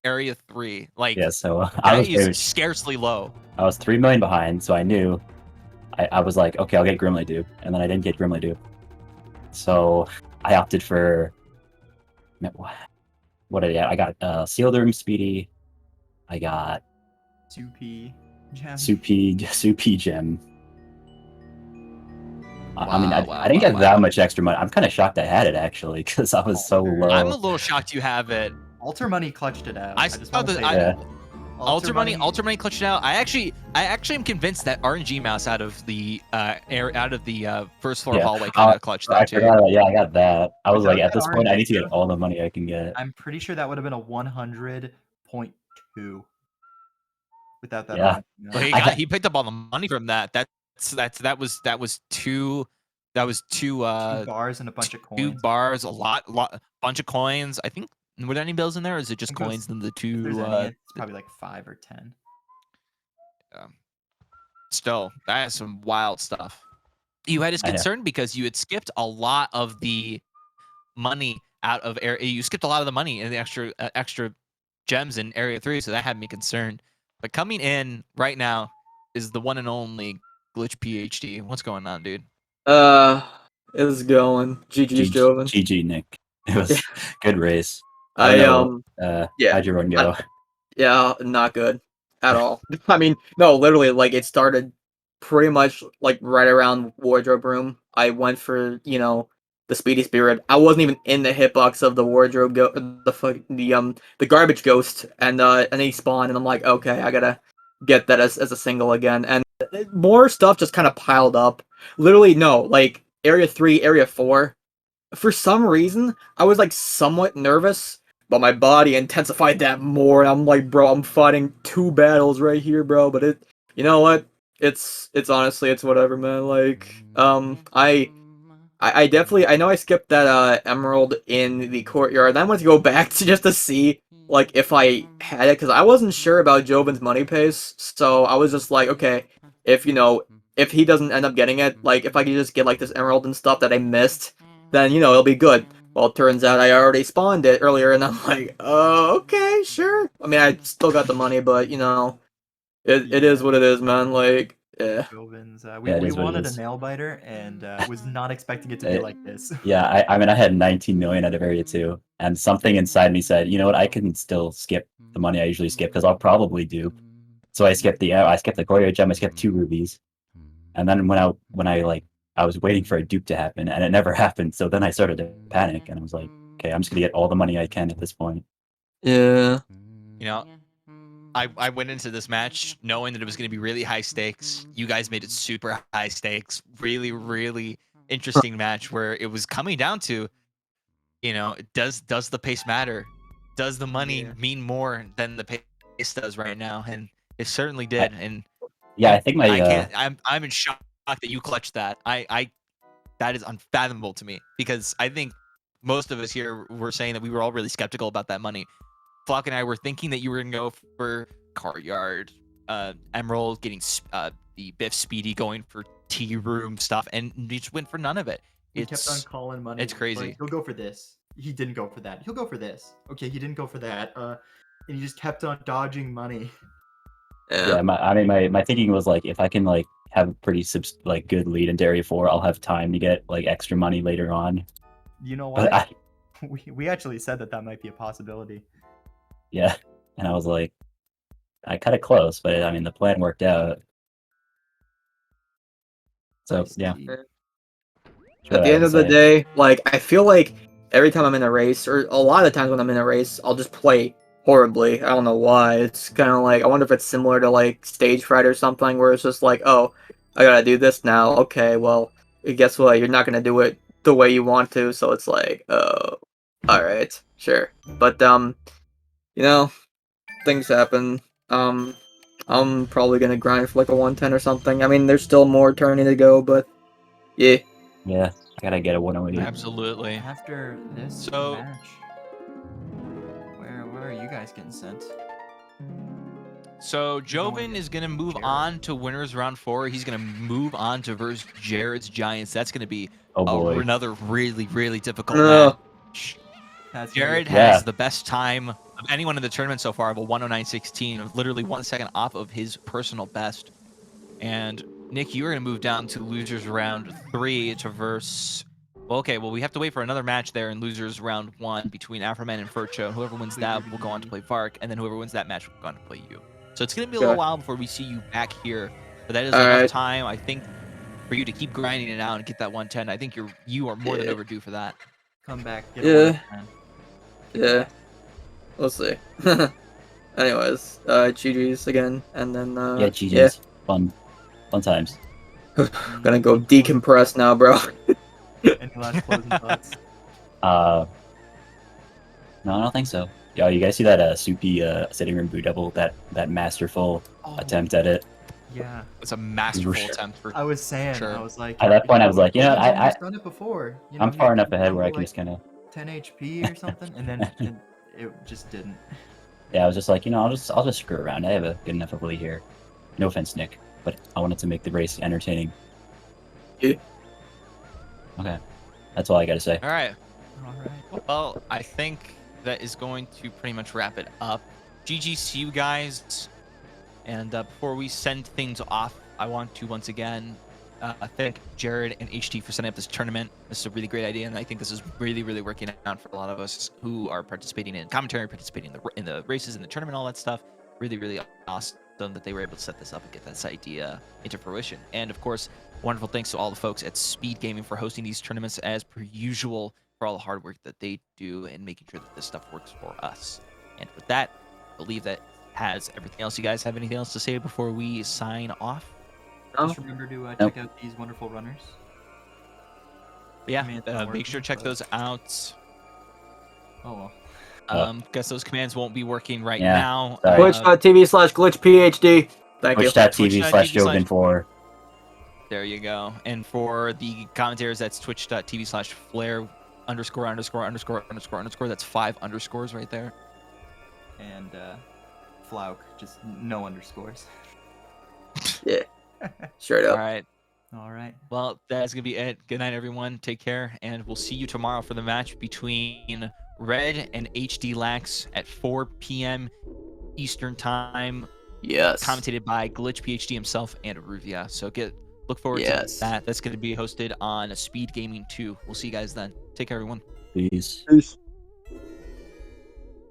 Area 3. Like, yeah, so that is scarcely low. I was 3 million behind, so I knew. I was like, okay, I'll get Grimly dupe, and then I didn't get Grimly dupe. So I opted for what did I get? I got Sealed Room Speedy. I got Soupy Gem. Soupy Gem. I mean, Wow, I didn't get that much extra money. I'm kind of shocked I had it, actually, because I was so low. I'm a little shocked you have it. Alter money clutched it out. I saw the Alter money clutched it out. I actually am convinced that RNG mouse out of the first floor hallway kind of clutched that too. Yeah, I got that. I was like, at this point, I need to get all the money I can get. I'm pretty sure that would have been a 100.2 without that. Yeah. Well, he picked up all the money from that. That was two bars and a bunch of coins. 2 bars, a bunch of coins. I think. Were there any bills in there, or is it just coins and the 2? It's probably like 5 or 10. Yeah. Still, that is some wild stuff. You had his concern because you had skipped a lot of the money out of area. You skipped a lot of the money and the extra gems in Area 3, so that had me concerned. But coming in right now is the one and only GlitchPhD. What's going on, dude? It's going. GG's Jovin. GG, Nick. It was good race. Yeah. How'd your run go? Yeah, not good at all. I mean, no, literally, like, it started pretty much like right around wardrobe room. I went for, the speedy spirit. I wasn't even in the hitbox of the wardrobe the garbage ghost, and he spawned, and I'm like, okay, I gotta get that as a single again, and more stuff just kind of piled up. Literally, no, like Area 3, Area 4. For some reason, I was like somewhat nervous, but my body intensified that more. I'm like, bro, I'm fighting 2 battles right here, bro. But you know what? It's honestly, it's whatever, man. Like, I definitely, I know I skipped that emerald in the courtyard. I wanted to go back just to see like if I had it, because I wasn't sure about Jovin's money pace. So I was just like, okay, if he doesn't end up getting it, like if I could just get like this emerald and stuff that I missed, then it'll be good. Well, it turns out I already spawned it earlier, and I'm like, oh, okay, sure. I mean, I still got the money, but it is what it is, man. Like, yeah. We wanted a nail biter, and was not expecting it to be like this. Yeah, I mean, I had 19 million out of Area 2, and something inside me said, you know what, I can still skip the money I usually skip, because I'll probably dupe. So I skipped the courtyard gem, I skipped 2 rubies, and then when I was waiting for a dupe to happen, and it never happened. So then I started to panic, and I was like, okay, I'm just gonna get all the money I can at this point. Yeah. I went into this match knowing that it was going to be really high stakes. You guys made it super high stakes. Really, really interesting match where it was coming down to, does the pace matter? Does the money mean more than the pace does right now? And it certainly did. I think I'm in shock that you clutched that. That is unfathomable to me, because I think most of us here were saying that we were all really skeptical about that money. Flock and I were thinking that you were gonna go for courtyard, emerald, getting the Biff Speedy going for tea room stuff, and you just went for none of it. He kept on calling money. it's crazy. Like, he'll go for this. He didn't go for that. He'll go for this. Okay, he didn't go for that. And he just kept on dodging money. Yeah, my thinking was like, if I can like have a pretty good lead into Area 4, I'll have time to get like extra money later on. You know But what? We actually said that might be a possibility. Yeah, and I was like, I cut it close, but I mean the plan worked out. So yeah. At the end of the day, like, I feel like every time I'm in a race, or a lot of times when I'm in a race, I'll just play horribly. I don't know why. It's kind of like, I wonder if it's similar to like stage fright or something, where it's just like, oh, I gotta do this now. Okay, well, guess what? You're not gonna do it the way you want to, so it's like, oh, all right, sure. But you know, things happen. I'm probably gonna grind for like a 110 or something. I mean, there's still more turning to go, but yeah. Yeah, I gotta get a 108. Absolutely. After this So- match, where are you guys getting sent? So Jovin is gonna move Jared. on to winners round 4. He's gonna move on to versus Jared's Giants. That's gonna be Oh boy. another really difficult No. match. That's Jared Yeah. has the best time of anyone in the tournament so far of a 109.16, literally 1 second off of his personal best. And Nick, you are going to move down to losers round 3 to verse. Well, okay, well, we have to wait for another match there in losers round 1 between Afroman and Furcho. Whoever wins that will go on to play Vark, and then whoever wins that match will go on to play you. So it's going to be a little Okay. while before we see you back here. But that is All enough right. time, I think, for you to keep grinding it out and get that 110. I think you are more than Yeah. overdue for that. Come back. Get Yeah. a 110. Yeah. We'll see. Anyways, GG's again, and then Yeah, GG's. Fun times. Gonna go decompress now, bro. Any last closing thoughts? No, I don't think so. Yo, you guys see that Soupy sitting room boot double? That masterful attempt at it. Yeah. It's a masterful Sure. attempt for I was saying, Sure. I was like, At that point, I was like, you know, I've done it before. You know, I'm he far enough jumped ahead down where I to, can like, just kind of 10 HP or something, and then it just didn't. Yeah, I was just like, you know, I'll just screw around. I have a good enough of a lead here. No offense, Nick, but I wanted to make the race entertaining. Yeah. Okay, that's all I got to say. All right. All right. Well, I think that is going to pretty much wrap it up. GG to you guys. And before we send things off, I want to once again thank Jared and HT for setting up this tournament. This is a really great idea, and I think this is really working out for a lot of us who are participating in commentary, participating in the races, in the tournament, all that stuff. Really awesome that they were able to set this up and get this idea into fruition. And of course, wonderful thanks to all the folks at SpeedGaming for hosting these tournaments as per usual, for all the hard work that they do in making sure that this stuff works for us. And with that, I believe that has everything else. You guys have anything else to say before we sign off? Just remember to check out these wonderful runners. Yeah, Commands not make sure to working, check but- those out. Oh well. Guess those commands won't be working right Yeah, now. sorry. Twitch.tv/GlitchPhD. Thank you. Twitch.tv/Jovin4. There you go. And for the commentators, that's twitch.tv/Flare _______. That's 5 underscores right there. And Flauk, just no underscores. Straight All up. right. All right. Well, that's going to be it. Good night, everyone. Take care. And we'll see you tomorrow for the match between Red and HD Lax at 4 p.m. Eastern Time. Yes. Commentated by GlitchPhD himself and Ruvia. So look forward to that. That's going to be hosted on SpeedGaming 2. We'll see you guys then. Take care, everyone. Peace. Peace.